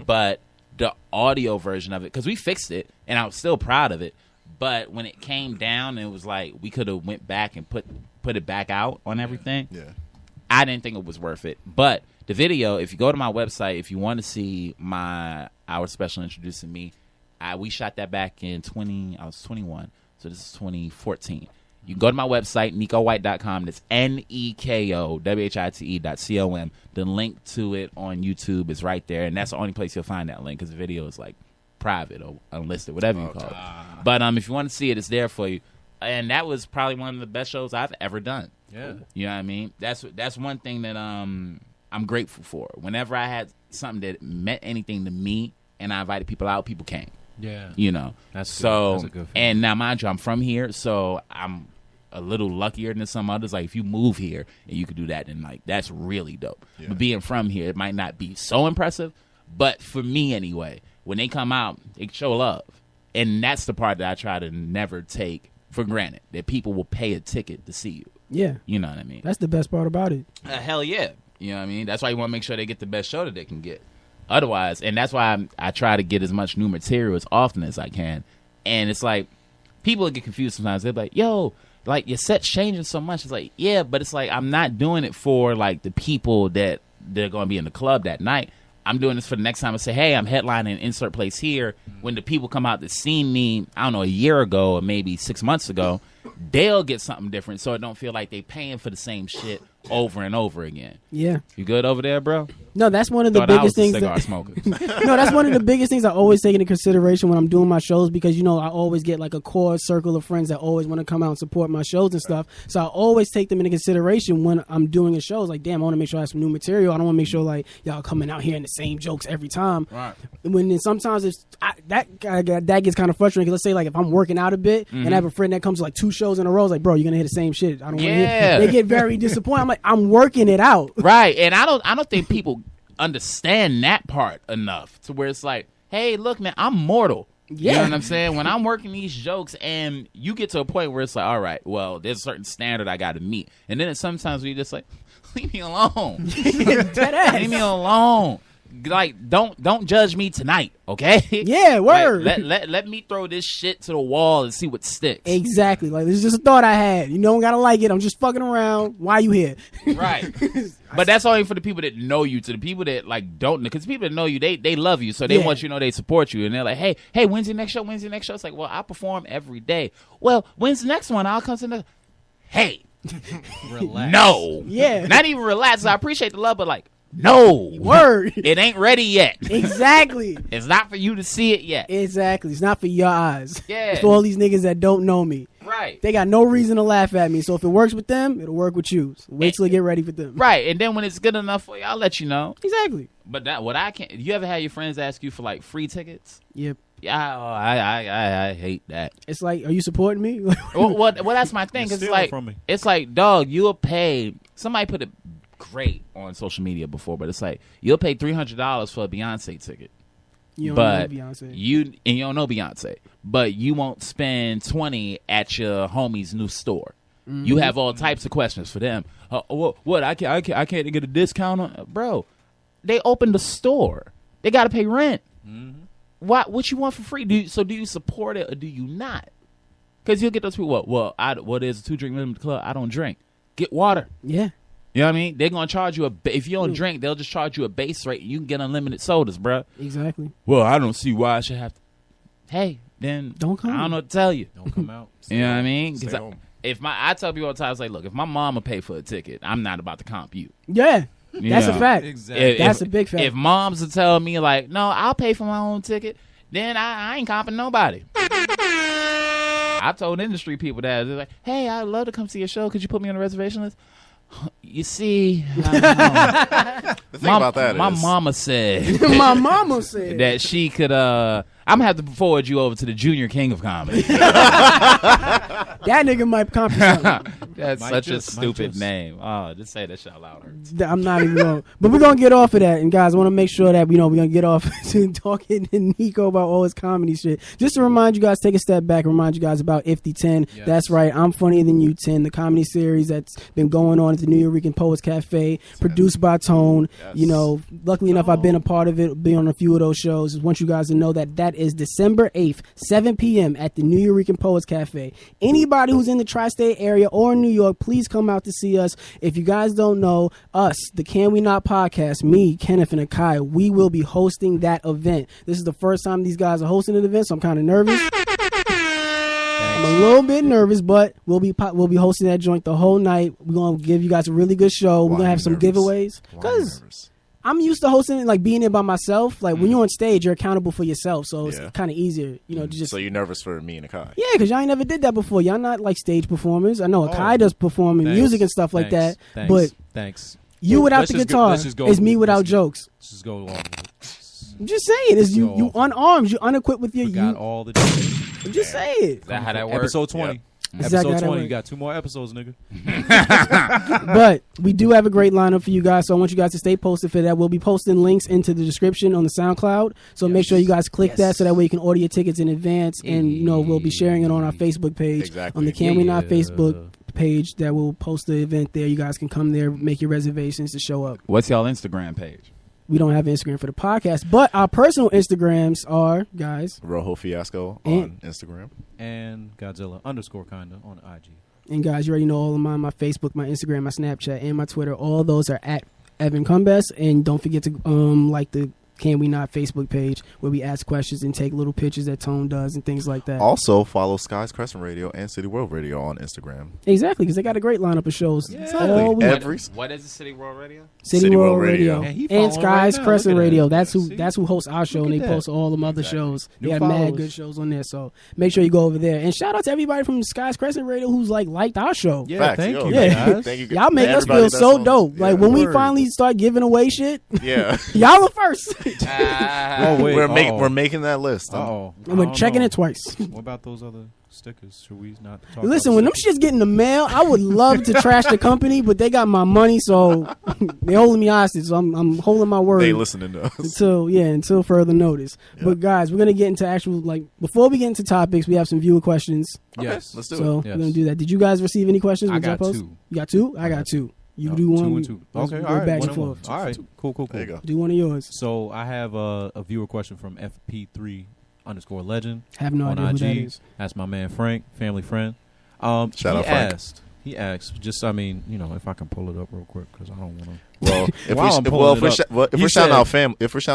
but the audio version of it, because we fixed it, and I was still proud of it. But when it came down, it was like we could have went back and put it back out on everything. Yeah. I didn't think it was worth it. But the video, if you go to my website, if you want to see our special Introducing Me, we shot that back in I was 21, so this is 2014. You can go to my website, NicoWhite.com. That's NekoWhite.com. The link to it on YouTube is right there, and that's the only place you'll find that link because the video is like private or unlisted, whatever you call it. But if you want to see it, it's there for you. And that was probably one of the best shows I've ever done. Yeah. You know what I mean? That's one thing that I'm grateful for. Whenever I had something that meant anything to me and I invited people out, people came. Yeah. You know. That's good. so That's a good feeling. and now mind you, I'm from here, so I'm a little luckier than some others. Like if you move here and you could do that, then like that's really dope. Yeah. But being from here, it might not be so impressive. But for me anyway, when they come out, they show love. And that's the part that I try to never take for granted. That people will pay a ticket to see you. Yeah, You know what I mean? that's the best part about it. Hell yeah. You know what I mean? That's why you want to make sure they get the best show that they can get. Otherwise, and that's why I try to get as much new material as often as I can. And it's like, people get confused sometimes. They're like, yo, like your set's changing so much. It's like, yeah, but it's like I'm not doing it for like the people that they're going to be in the club that night. I'm doing this for the next time I say, hey, I'm headlining insert place here. When the people come out to see me, I don't know, a year ago or maybe 6 months ago, they'll get something different so it don't feel like they paying for the same shit over and over again. Yeah. You good over there, bro? No, that's one of the Thought I was biggest a things. cigar That, smoker. no, that's one of the biggest things I always take into consideration when I'm doing my shows because, you know, I always get like a core circle of friends that always want to come out and support my shows and stuff. So I always take them into consideration when I'm doing a show. It's like, damn, I want to make sure I have some new material. I don't want to make sure like y'all coming out here in the same jokes every time. Right. When then sometimes that gets kind of frustrating. 'Cause let's say like if I'm working out a bit and I have a friend that comes to like 2 shows in a row, it's like, bro, you're gonna hear the same shit. I don't want to Yeah. hear. They get very disappointed. I'm like, I'm working it out. Right. And I don't think people understand that part enough to where it's like, hey, look, man, I'm mortal. You know Yeah. what I'm saying? When I'm working these jokes and you get to a point where it's like, all right, well, there's a certain standard I got to meet. And then sometimes we just like, leave me alone. Dead ass. Leave me alone. Like, don't judge me tonight, okay? Yeah, word. Like, let me throw this shit to the wall and see what sticks. Exactly. Like, this is just a thought I had. You don't gotta like it. I'm just fucking around. Why you here? Right. But that's only for the people that know you. To the people that like don't know, because people that know you, they love you, so they Yeah. want you to know they support you, and they're like, hey, when's your next show? When's your next show? It's like, well, I perform every day. Well, when's the next one? I'll come to the. Hey, Relax. no, Yeah. not even relax. I appreciate the love, but like, no, Word. it ain't ready yet. Exactly. It's not for you to see it yet. Exactly. It's not for your eyes. Yeah. It's for all these niggas that don't know me. Right. They got no reason to laugh at me. So if it works with them, it'll work with you. So wait till it get ready for them. Right. And then when it's good enough for you, I'll let you know. Exactly. But that what I can't. You ever had your friends ask you for like free tickets? Yep. Yeah, I hate that. It's like, are you supporting me? well, that's my thing. 'Cause it's stealing like, from me. it's like, dog, you'll pay. Somebody put it great on social media before, but it's like you'll pay $300 for a Beyonce ticket, You don't but know Beyonce. you don't know Beyonce, but you won't spend $20 at your homie's new store. Mm-hmm. You have all types of questions for them. What? I can't get a discount on, bro. They opened the store. They got to pay rent. Mm-hmm. What you want for free? Do you support it or do you not? Because you'll get those people. There's a 2-drink limit club. I don't drink. Get water. Yeah. You know what I mean? They're gonna charge you if you don't drink, they'll just charge you a base rate. You can get unlimited sodas, bro. Exactly. Well, I don't see why I should have to. Hey, then Don't come. I don't know what to tell you. Don't come out. You know what I mean? Stay home. I tell people all the time, it's like, look, if my mama pay for a ticket, I'm not about to comp you. Yeah. You That's know? a fact. Exactly. That's a big fact. If moms will tell me like, no, I'll pay for my own ticket, then I ain't comping nobody. I told industry people that. They're like, hey, I'd love to come see your show. Could you put me on the reservation list? You see, The thing about that my is, mama said My mama said. that she could. I'm gonna have to forward you over to the Junior King of Comedy. That nigga might comprehend. That's Might such just, a might stupid just. name. Oh, just say that shit out loud. Hurts. I'm not even going. But we're going to get off of that. And guys, I want to make sure that, we're going to get off to talking to Nico about all his comedy shit. Just to remind you guys, take a step back and remind you guys about Ifty 10. Yes. That's right. I'm Funnier Than You 10, the comedy series that's been going on at the New York Poets Cafe, produced by Tone. Yes. You know, luckily enough, I've been a part of it, been on a few of those shows. Just want you guys to know that is December 8th, 7 p.m. at the New York Poets Cafe. Anybody who's in the tri-state area or in New York, please come out to see us. If you guys don't know us, the Can We Not podcast, me, Kenneth, and Akai, we will be hosting that event. This is the first time these guys are hosting an event, so I'm kind of nervous. I'm a little bit nervous, but we'll be hosting that joint the whole night. We're gonna give you guys a really good show. We're Why gonna are have you some nervous? giveaways Why are you because nervous? I'm used to hosting it, like being there by myself. Like when you're on stage, you're accountable for yourself, so Yeah. it's kind of easier, to just. So you're nervous for me and Akai? Yeah, because y'all ain't never did that before. Y'all not like stage performers. I know Akai does performing Thanks. music and stuff like Thanks. that, but Thanks. you without Let's the just go- guitar let's just go- is me without let's- jokes. Let's just go along with it. I'm just saying, is you Yo. unarmed, you unequipped with your. Forgot You, all the I'm just saying. Is that how that works? Episode 20. Exactly how Episode that 20. You works. got 2 more episodes, nigga. But we do have a great lineup for you guys, so I want you guys to stay posted for that. We'll be posting links into the description on the SoundCloud, so make sure you guys click that so that way you can order your tickets in advance, and we'll be sharing it on our Facebook page, Exactly. on the Can We Not Yeah. Facebook page. That will post the event there. You guys can come there, make your reservations to show up. What's y'all Instagram page? We don't have Instagram for the podcast, but our personal Instagrams are, guys, Rojo Fiasco And- on Instagram. And Godzilla _ kinda on IG. and guys, you already know all of mine, my Facebook, my Instagram, my Snapchat, and my Twitter. All those are at Evan Cumbest. And don't forget to like the Can We Not Facebook page, where we ask questions and take little pictures that Tone does and things like that. Also, follow Skies Crescent Radio and City World Radio on Instagram. Exactly, because they got a great lineup of shows. Exactly. All week. Every What is the City World Radio? City World Radio, And he and following Skies right now. Crescent Look at Radio. that. That's who. See? That's who hosts our show, Look and at they that. post all them other shows. They New got mad followers. good shows on there. So make sure you go over there. And shout out to everybody from Skies Crescent Radio who's liked our show. Yeah, Facts, thank yo. you, Yeah. guys. Thank you. Y'all make us Everybody feel that's so on- dope. Like Yeah. when we Word. finally start giving away shit, Yeah. y'all are first. Oh, wait. We're making that list. Uh-oh. And we're checking it twice. What about those other stickers? Should we not talk Listen, about when them shits get in the mail, I would love to trash the company, but they got my money, so they holding me hostage. So I'm holding my word They listening to us. until further notice. But guys, we're gonna get into actual before we get into topics, we have some viewer questions. Yes. Let's do So it. Yes. we're gonna do that. Did you guys receive any questions? I Would y'all got post? 2. You got 2? I got 2. You No, do one. 2 and 2. Let's Okay, go all right. back one and forth. All right. Cool. There you go. Do one of yours. So I have a viewer question from FP3_legend. Have no on idea who that IG. is. That's my man Frank, family friend. Shout out Frank. He asked, just if I can pull it up real quick because I don't want to. Well, While I'm pulling it up, if he we're shouting said-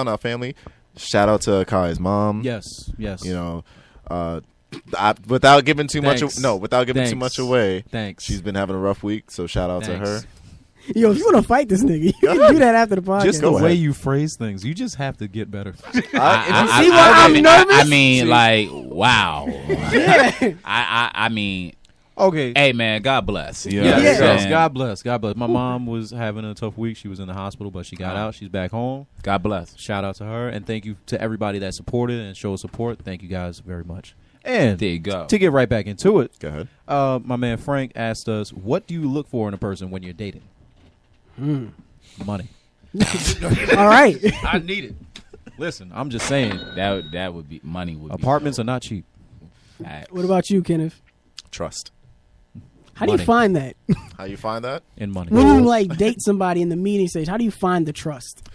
out family, shout out to Kai's mom. Yes. You know, without giving too much. Thanks. Without giving too Thanks. much away. Thanks. She's been having a rough week, so shout out to her. Thanks. Yo, if you want to fight this nigga, you can do that after the podcast. Just Go the ahead. way you phrase things, you just have to get better. see why I'm nervous? I mean, like, wow. I mean, Okay. hey, man, God bless. You know Yeah, what I'm Yeah. yes, saying? God bless. God bless. My mom was having a tough week. She was in the hospital, but she got out. She's back home. God bless. Shout out to her, and thank you to everybody that supported and showed support. Thank you guys very much. And There you go. to get right back into it, Go ahead. my man Frank asked us, "What do you look for in a person when you're dating?" Money. All right. I need it. Listen, I'm just saying, That would be money. Would apartments are not cheap. be facts. What about you, Kenneth? Trust. How do you Money. find that? How you find that? In money. When you date somebody in the meeting stage, how do you find the trust?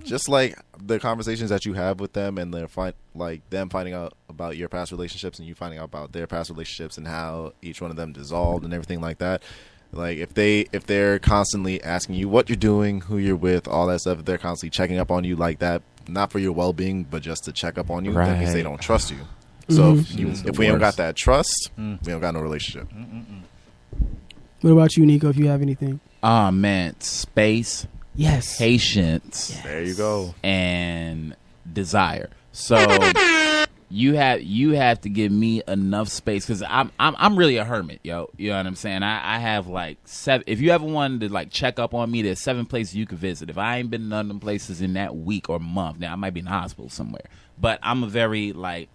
Just like the conversations that you have with them, and them finding out about your past relationships, and you finding out about their past relationships, and how each one of them dissolved, and everything like that. Like if they're constantly asking you what you're doing, who you're with, all that stuff, if they're constantly checking up on you like that, not for your well-being, but just to check up on you, that means they Right. don't trust you. So Mm-hmm. if we don't got that trust, we don't got no relationship. What about you, Nico, if you have anything? Oh, man. Space, Yes. patience, There you go. and desire. So you have to give me enough space because I'm really a hermit, yo. You know what I'm saying? I have like 7. If you ever wanted to like check up on me, there's 7 places you could visit. If I ain't been in none of them places in that week or month, now I might be in the hospital somewhere. But I'm a very like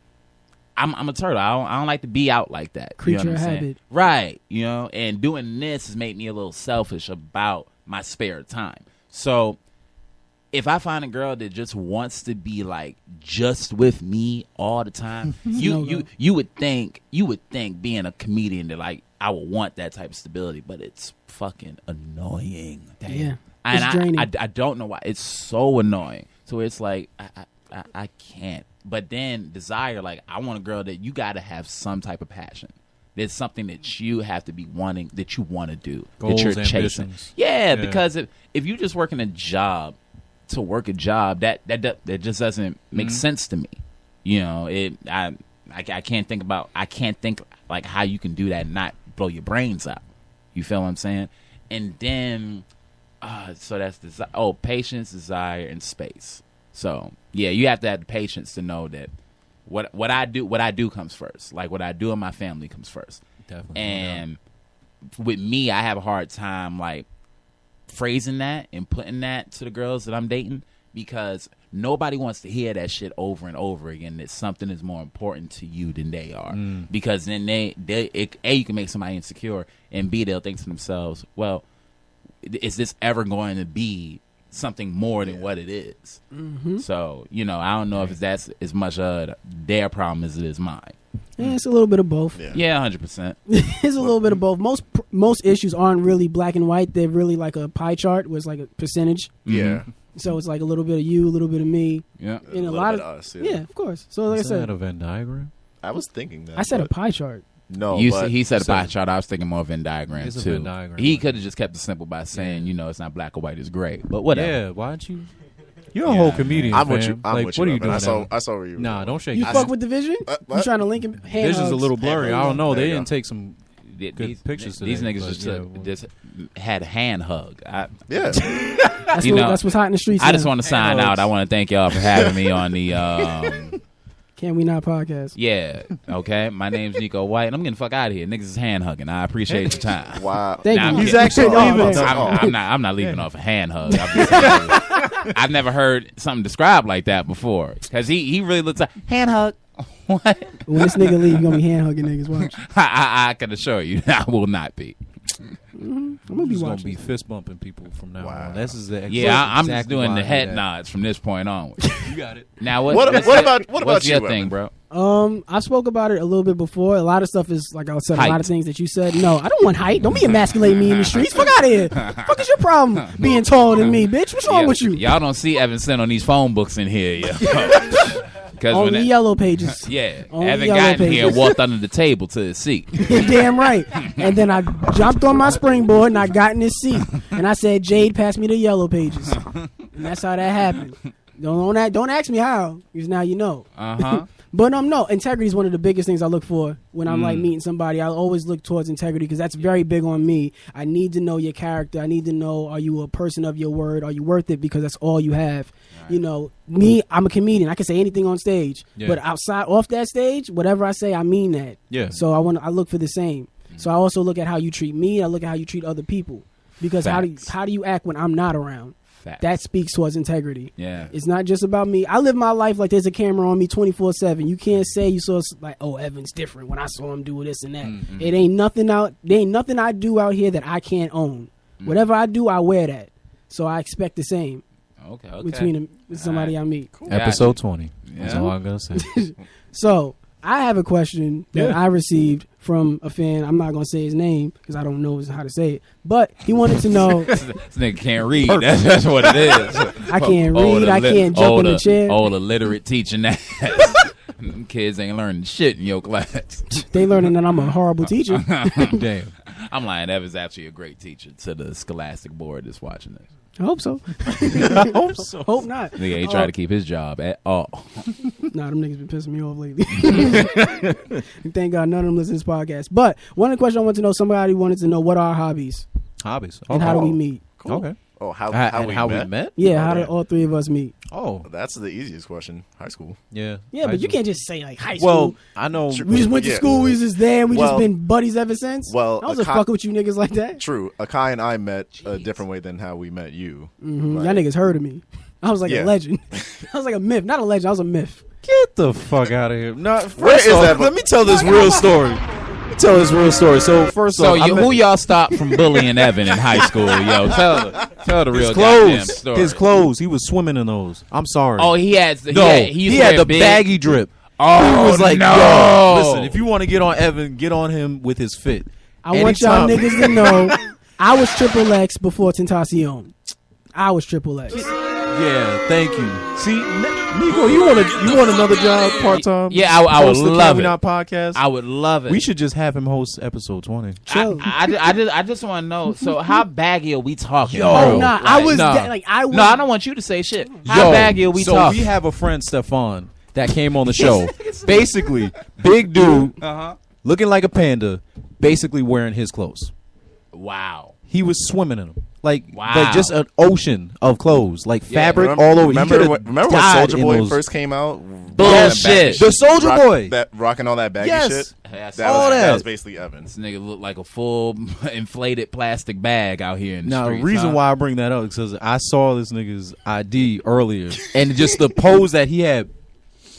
I'm a turtle. I don't like to be out like that. You know Creature what I'm of saying? habit. Right. You know, and doing this has made me a little selfish about my spare time. So if I find a girl that just wants to be like just with me all the time, you would think being a comedian that like I would want that type of stability, but it's fucking annoying. Damn. Yeah. And It's draining. I don't know why. It's so annoying. So it's like I can't. But then desire, like I want a girl that you got to have some type of passion. There's something that you have to be wanting, that you want to do, Goals, that you're chasing. ambitions. Yeah, Yeah. because if you just working a job to work a job, that just doesn't make sense to me. You know, I can't think like how you can do that and not blow your brains out. You feel what I'm saying? And then So that's patience, desire, and space. So yeah, you have to have the patience to know that what I do comes first. Like what I do in my family comes first. Definitely. And with me, I have a hard time like phrasing that and putting that to the girls that I'm dating because nobody wants to hear that shit over and over again. That something is more important to you than they are. Because then you can make somebody insecure, and B, they'll think to themselves, well, is this ever going to be something more than what it is? So, I don't know if that's as much their problem as it is mine. Yeah, it's a little bit of both. Yeah, 100%. It's a little bit of both. Most issues aren't really black and white. They're really like a pie chart where it's like a percentage. Yeah. So it's like a little bit of you, a little bit of me. Yeah. And a little lot bit of us, yeah, of course. So like Is I that said, a Venn diagram? I was thinking that. I said a but pie chart. No, He said a pie chart. I was thinking more Venn diagram It's a too. Venn diagram. He could have just kept it simple by saying, it's not black or white, it's gray. But whatever. Yeah, why don't you? You're a whole comedian, I'm fam. with you. I'm like, with what you. are you doing? I saw where you were. Nah, don't shake You your fuck head. with the vision? You what? trying to link him? Hand Vision's a hugs? little blurry. I don't know. There They you didn't go. take some good pictures today. These niggas but just had a hand hug. Yeah. That's what's hot in the streets. I just now. want to sign out. I want to thank y'all for having me on the. Can We Not podcast. Yeah, okay. My name's Nico White, and I'm getting the fuck out of here. Niggas is hand hugging. I appreciate your time. Wow. Thank Nah, you. I'm He's kidding. actually leaving. I'm not leaving off a hand hug. I'm just saying, I've never heard something described like that before. Because he really looks like hand hug. What? When this nigga leave, you gonna be hand hugging niggas. Watch. I can assure you, I will not be. I'm gonna be He's gonna watching. be fist bumping people from now Wow. on. This is the Yeah, I'm just exactly doing why the I head do that. nods from this point on. You got it. Now, What what's about your you, thing, Evan? bro? I spoke about it a little bit before. A lot of stuff is like I said. A lot Height. of things that you said. No, I don't want height. Don't be emasculating me in the streets. Fuck out of here. Fuck is your problem being taller than me, bitch? What's wrong with you? Y'all don't see Evan sent on these phone books in here, yo. Because On the yellow pages. yeah, On Evan the yellow got in here and pages. walked under the table to his seat. You're damn right. And then I jumped on my springboard and I got in this seat. And I said, Jade, pass me the yellow pages. And that's how that happened. Don't ask me how, because now you know. But no, integrity is one of the biggest things I look for when I'm like meeting somebody. I always look towards integrity because that's very big on me. I need to know your character. I need to know, are you a person of your word? Are you worth it? Because that's all you have. Right. Me, I'm a comedian. I can say anything on stage, but off that stage, whatever I say, I mean that. Yeah. So I look for the same. So I also look at how you treat me. I look at how you treat other people. Because how do you act when I'm not around? Facts. That speaks towards integrity. Yeah. It's not just about me. I live my life like there's a camera on me 24/7. You can't say you saw like, oh, Evan's different when I saw him do this and that. It ain't nothing there ain't nothing I do out here that I can't own. Whatever I do, I wear that. So I expect the same Okay. between somebody I meet. Cool. Episode 20. That's Yeah. all I'm gonna say. So I have a question that I received from a fan. I'm not gonna say his name because I don't know how to say it. But he wanted to know. This nigga can't read. That's what it is. I can't read. I can't jump in the chair. Old illiterate teaching that. Them kids ain't learning shit in your class. They learning that I'm a horrible teacher. Damn. I'm lying. Evan's actually a great teacher to the Scholastic board that's watching this. I hope so. I hope so. Hope not. Nigga ain't trying to keep his job at all. Nah, them niggas been pissing me off lately. Thank God none of them listen to this podcast. But one of the questions I want to know, somebody wanted to know, what are our hobbies Hobbies. and how do we meet? Cool. Okay. Oh, how we met? Yeah, how Okay. did all three of us meet? Oh, That's the easiest question. High school. yeah. Yeah, but you can't just say like high school. Well, I know. We just went to Yeah. school. We was just there. And we just Well- been buddies ever since. well, I was just a fucking with you niggas like that. True. Akai and I met a different way than how we met you. Y'all niggas heard of me. I was like Yeah. a legend. I was like a myth, not a legend. I was a myth. Get the fuck out of here. No, Where is that? Let me tell this real story. Tell this real story. So first So off, I met- who y'all stopped from bullying Evan in high school? Yo, tell the real his goddamn clothes. story. His clothes. He was swimming in those. I'm sorry. Oh, he had. no, He he had the big. baggy drip. Oh, He was like, no. yo, listen, if you want to get on Evan, get on him with his fit. I want y'all Anytime- niggas to know I was Triple X before Tentacion. I was Triple X. Yeah, thank you. See, Nico, you want another job part time? Yeah, I would love it. Not podcast. I would love it. We should just have him host episode 20. Chill. I just want to know. So how baggy are we talking? Yo. bro? Oh, nah, I was no. I was. No, I don't want you to say shit. How baggy are we so talking? we have a friend, Stefan, that came on the show. Basically, big dude, looking like a panda, basically wearing his clothes. Wow. he was swimming in them. Like Wow. just an ocean of clothes, like fabric Remember, all over. remember He when could've died Soulja in Boy those- first came out? Bullshit. The Soulja Boy. That rocking all that baggy Yes. shit. That's That all was, that. that was basically Evans. This nigga look like a full inflated plastic bag out here in the Now, the streets. reason huh? why I bring that up is because I saw this nigga's ID earlier, and just the pose that he had,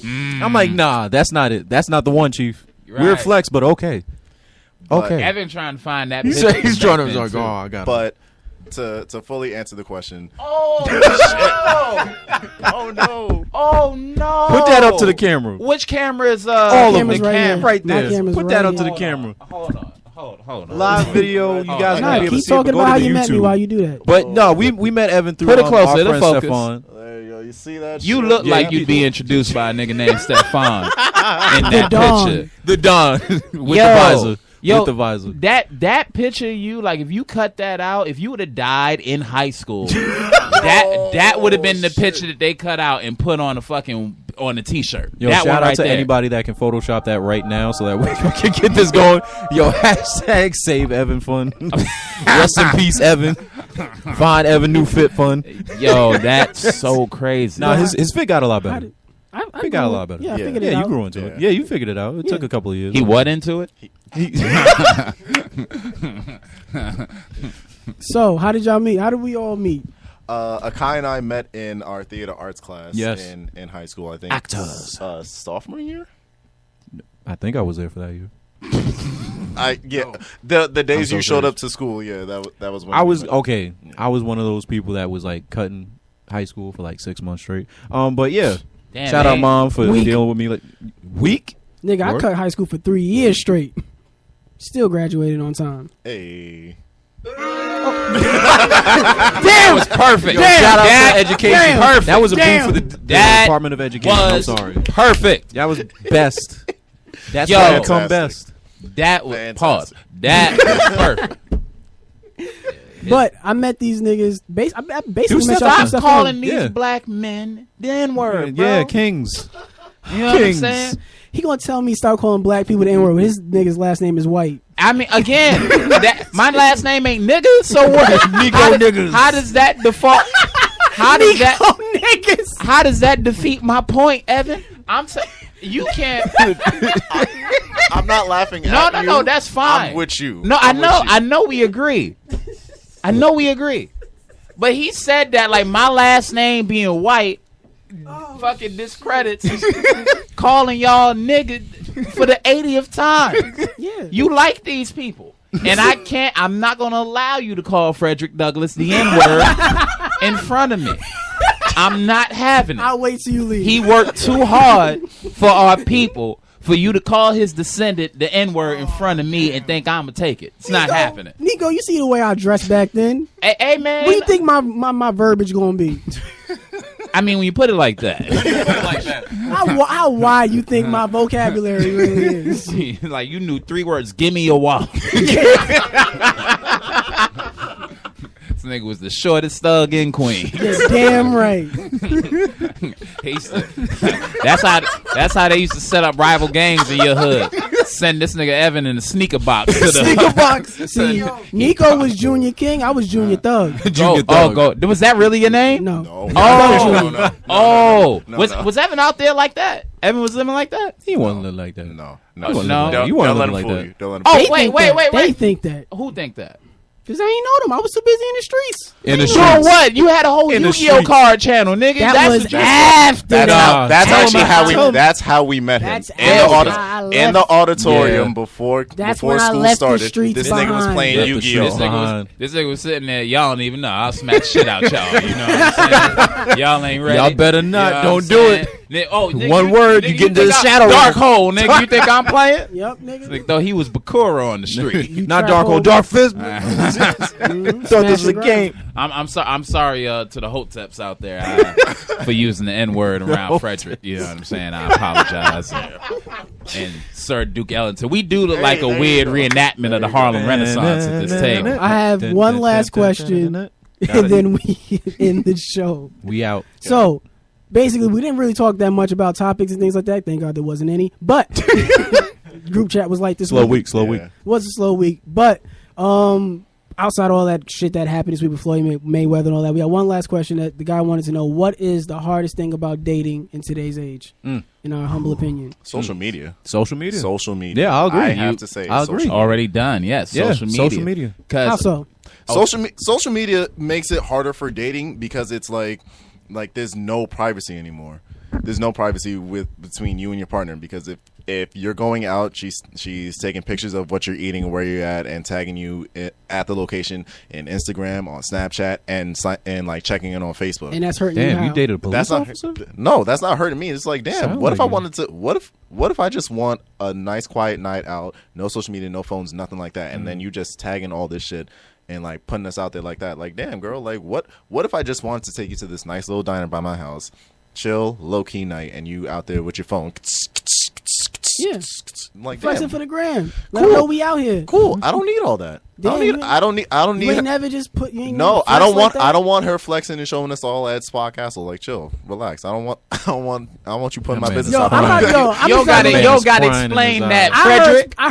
I'm like, nah, that's not it. That's not the one, Chief. Right. Weird flex, but okay. But Okay. Evan trying to find that. He's picture trying to back like, then, oh, too. I got it. But to fully answer the question, Oh oh no, Oh no! Put that up to the camera. Which camera is All of Cameras them. right here. Right My there. camera's Put right that up here. to the camera. Hold on. Live video. You guys on. gonna Nah, be able to keep see it, talking but go about to how the you met me YouTube. while you do that. But no, we met Evan through Put it closer our to friend focus. Stefan. there you go. You see that? You shit? look Yeah, like you you'd be introduced by a nigga named Stefan in that Don. picture. The Don with the Yo, visor. Yo, With the visor. That picture of you, like if you cut that out, if you would have died in high school, that would have been the picture that they cut out and put on a t-shirt. Yo, that shout one out right to there. anybody that can Photoshop that right now so that we can get this going. Yo, hashtag save Evan fun. Rest in peace, Evan. Find Evan new fit fun. Yo, that's so crazy. Nah, his fit got a lot better. I It got a lot better. Yeah, I Yeah. figured Yeah, it you out. grew into it. Yeah. Yeah, you figured it out. It took a couple of years. he what into it? So, how did y'all meet? How did we all meet? Akai and I met in our theater arts class Yes. in high school. I think Actors. sophomore year. I think I was there for that year. The days so you showed sorry. up to school. Yeah, that was when I we was met. okay. I was one of those people that was like cutting high school for like 6 months straight. But yeah, Damn, shout out man. mom for Weak. dealing with me. Like week. Nigga, I Word? cut high school for 3 years straight. Still graduated on time. Hey. That was perfect. Shout out That- to education. damn, perfect. That was a Damn. boon for the That Department of Education. I'm was sorry. perfect. That was best. That's Yo. why I come Fantastic. best. That was pause. Fantastic. That was perfect. But I met these niggas. I basically met y'all Stop from Stefan. calling these Yeah. black men the N-word, bro. Yeah, kings. You know what I'm Kings. saying? He gonna tell me stop calling black people the N-word. His nigga's last name is White. I mean, again, my last name ain't nigga, so what? Nico niggas. How does that default? How does that? niggas. How does that defeat my point, Evan? I'm saying you can't. I'm not laughing No, at no, you. no. That's fine. I'm with you. No, I I'm with know. you. I know we agree. I know we agree. But he said that like my last name being White fucking discredits calling y'all nigga for the 80th time. Yeah. You like these people. And I'm not going to allow you to call Frederick Douglass the N-word in front of me. I'm not having it. I'll wait till you leave. He worked too hard for our people for you to call his descendant the N-word in front of me and think I'm going to take it. It's not happening. Nico, you see the way I dressed back then? Hey, man. What do you think my verbiage gonna be? I mean, when you put it like that. How wide you think my vocabulary really is? Like you knew 3 words. Give me your wallet. This nigga was the shortest thug in Queens. You're damn right. He used to- that's how they used to set up rival gangs in your hood. Send this nigga Evan in the sneaker box to the Sneaker box. See, Nico was Junior King. I was Junior Thug. Junior Oh, Thug. go. Was that really your name? No. No. Oh. no. Oh, No, was no. was Evan out there like that? Evan was living like that? He wasn't look like that. No. No. Don't, You wanna don't let look him like fool that. you. Don't let him Oh, fool They think that. They think that. Who think that? Because I ain't know them. I was too busy in the streets. In the Doing streets. what? You had a whole In the Yu-Gi-Oh streets. card channel, nigga. That That's was what you after That's, that. that's Tell actually him how how- we. That's how we met him That's in the, after I in the left. auditorium Yeah. before That's before when I school left the started. streets This nigga was behind. playing Left the Yu-Gi-Oh. streets behind. This nigga was sitting there. Y'all don't even know. I'll smack shit out y'all. You know what I'm saying? Y'all ain't ready. Y'all better not. You know what Don't I'm do saying? it. Nigga, One word, you get into the think shadow Dark realm. hole, nigga. You think I'm playing? Yep, nigga. Like, though he was Bakura on the street. Not trap dark hole, hole. dark fist. Mhm. Thought this was a Smash the game. I'm sorry to the Hoteps out there for using the N word around Frederick. You know what I'm saying? I apologize. And Sir Duke Ellington. We do look like a weird reenactment of the Harlem Renaissance at this table. I have one last question, and then we end the show. We out. So, basically, we didn't really talk that much about topics and things like that. Thank God there wasn't any. But group chat was like this Slow week. week. It was a slow week, but outside of all that shit that happened this week with Floyd Mayweather and all that, we got one last question that the guy wanted to know: what is the hardest thing about dating in today's age? In our humble opinion, Social media. Social media. Social media. Yeah, I'll agree. I have to say, I'll social agree. media. Already done. Yes. Yeah, Social media. social media. how 'Cause so? Social media makes it harder for dating because it's like there's no privacy anymore. There's no privacy between you and your partner, because if you're going out, she's taking pictures of what you're eating and where you're at and tagging you at the location in Instagram, on Snapchat, and like checking in on Facebook. And that's hurting you. Damn, How? you dated a police That's not officer? no, that's not hurting me. It's like, damn, Sound what if like I it. wanted to? What if I just want a nice quiet night out, no social media, no phones, nothing like that, and then you just tagging all this shit and like putting us out there like that? Like, damn, girl, like what if I just wanted to take you to this nice little diner by my house, chill, low key night, and you out there with your phone? Yeah. Like, Flexing damn, for the gram. Let them know we out here. cool. I don't need all that. Damn, I don't need. You ain't never just put. You ain't No, never I don't flex want. like I that? don't want her flexing and showing us all at Spa Castle. Like, chill, relax. I don't want you putting That my man business is Yo, out. I'm not. Yo, I'm Yo just got not to gonna- He's crying in explain his that, eyes. Frederick. I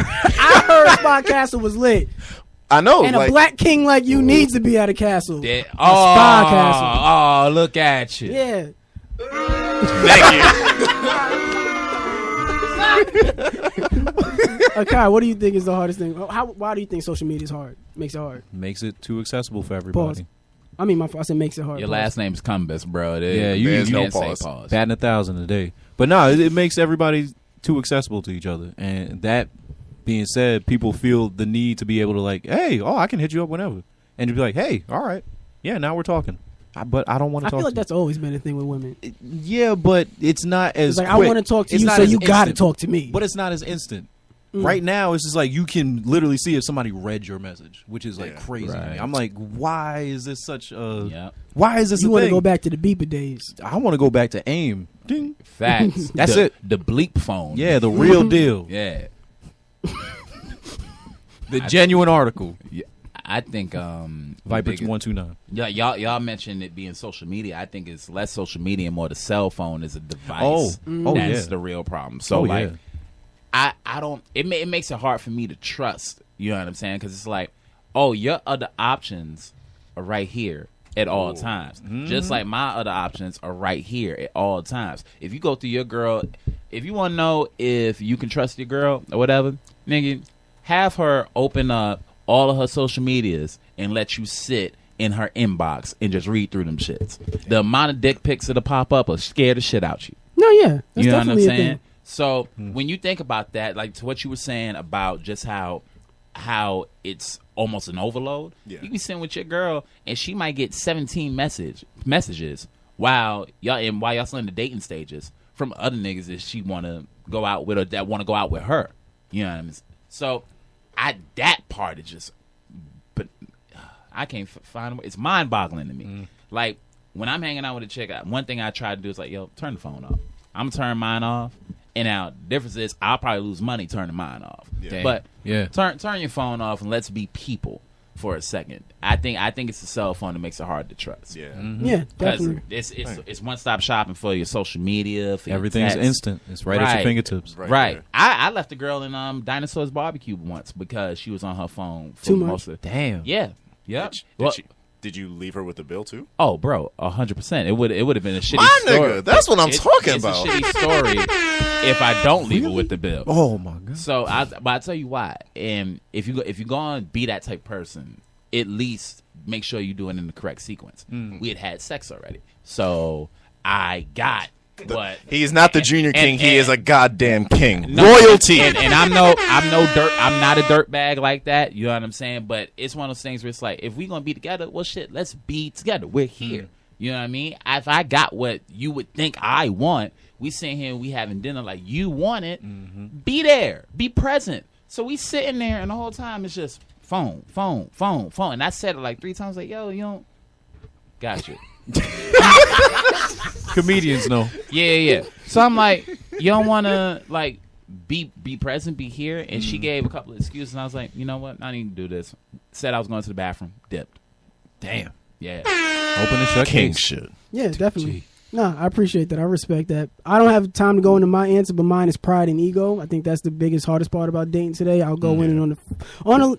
heard Spot Castle was lit, I know. and like, a black king like you needs to be at a castle. Yeah. A spa castle. Oh, look at you. Yeah. thank you. Kai, what do you think is the hardest thing? Why do you think social media is hard? Makes it hard. Makes it too accessible for everybody. Pause. I mean, I said makes it hard. Your Pause. last name's Cumbus, bro. Yeah, you There's no can't say pause. pause. Batting 1,000 a day. But no, it makes everybody too accessible to each other. And that being said, people feel the need to be able to like, hey, I can hit you up whenever. And to be like, hey, all right. Yeah, now we're talking. But I don't want to I talk feel like to that's always been a thing with women. you. Yeah, but it's not as It's like quick. I want to talk to It's you, not so as you got to instant. talk to me. But it's not as instant. Right now, it's just like you can literally see if somebody read your message, which is like Yeah. crazy. to me. Right. I'm like, why is this such a? Yep. Why is this you a want to thing? go back to the beeper days. I want to go back to AIM. Ding. Facts. That's The- it. The bleep phone. Yeah, the real deal. Yeah. The genuine article. Yeah. I think Vibrix the biggest- 129. Yeah, y'all mentioned it being social media. I think it's less social media and more the cell phone as a device. Oh, that's yeah. the real problem. So Oh, like, yeah. I don't. It makes it hard for me to trust. You know what I'm saying? Because it's like, oh, your other options are right here at all times. Just like my other options are right here at all times. If you go through your girl, if you want to know if you can trust your girl or whatever, nigga, have her open up all of her social medias and let you sit in her inbox and just read through them shits. The amount of dick pics that'll pop up will scare the shit out you. No, yeah, that's You know what I'm definitely a saying? thing. So when you think about that, like to what you were saying about just how it's almost an overload, Yeah. you be sitting with your girl and she might get 17 messages while y'all still in the dating stages from other niggas that she want to go out with or that want to go out with her. You know what I mean? So that part is just, but I can't find. It's mind boggling to me. Like when I'm hanging out with a chick, one thing I try to do is like, yo, turn the phone off. I'm gonna turn mine off. And now the difference is I'll probably lose money turning mine off. Yeah. But Yeah. turn your phone off and let's be people for a second. I think it's the cell phone that makes it hard to trust. Yeah. Yeah, Because definitely. it's one stop shopping for your social media. For your Everything's text. instant. It's right at Right. your fingertips. Right. there. I left a girl in Dinosaurs Barbecue once because she was on her phone for Too much? most of the Damn. Yeah. Yep. Did you leave her with the bill too? Oh, bro, 100%. It would have been a shitty My story. nigga, that's what I'm talking it's about. a shitty story if I don't leave her with the bill. Oh my god. So but I tell you why. And if you go and be that type of person, at least make sure you do it in the correct sequence. We had sex already, so I got what. He's not the junior king. and- he is a goddamn king. No, Royalty. and I'm not a dirt bag like that. You know what I'm saying? But it's one of those things where it's like, if we gonna be together, well, shit, let's be together. We're here. You know what I mean? If I got what you would think I want, we sitting here, we having dinner like you want it. Be there, be present. So we sitting there, and the whole time it's just phone. And I said it like 3 times, like, yo, you don't. Got you. Comedians know. Yeah. So I'm like, you don't want to like be present, be here. And she gave a couple of excuses, and I was like, you know what? I need to do this. Said I was going to the bathroom, dipped. Damn. Yeah. Open and shut king case. shit. Yeah, definitely. No, I appreciate that. I respect that. I don't have time to go into my answer, but mine is pride and ego. I think that's the biggest, hardest part about dating today. I'll go in on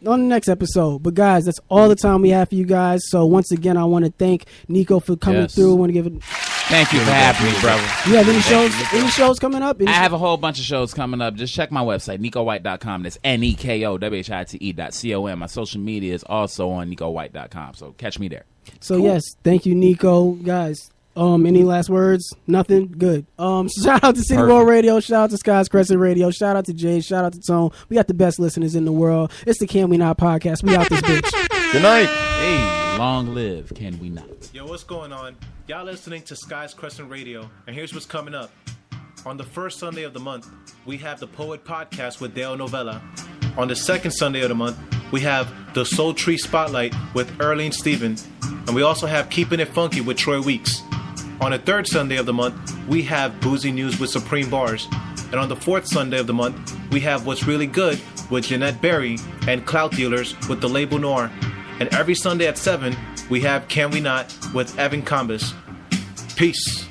the next episode. But guys, that's all the time we have for you guys. So once again, I want to thank Nico for coming through. I want to give it. Thank you for having me, brother. You have any shows? Any shows coming up? I have a whole bunch of shows coming up. Just check my website, NicoWhite.com. That's NekoWhite.com. My social media is also on NicoWhite.com. So catch me there. So yes, thank you, Nico. Guys, any last words? Nothing? Good. Shout out to City World Radio. Shout out to Skies Crescent Radio. Shout out to Jay. Shout out to Tone. We got the best listeners in the world. It's the Can We Not podcast. We out this bitch. Good night. Hey, long live Can We Not. Yo, what's going on? Y'all listening to Skies Crescent Radio, and here's what's coming up. On the first Sunday of the month, we have the Poet Podcast with Dale Novella. On the second Sunday of the month, we have the Soul Tree Spotlight with Earlene Steven. And we also have Keeping It Funky with Troy Weeks. On the third Sunday of the month, we have Boozy News with Supreme Bars. And on the fourth Sunday of the month, we have What's Really Good with Jeanette Berry and Clout Dealers with The Label Noir. And every Sunday at 7, we have Can We Not with Evan Combis. Peace.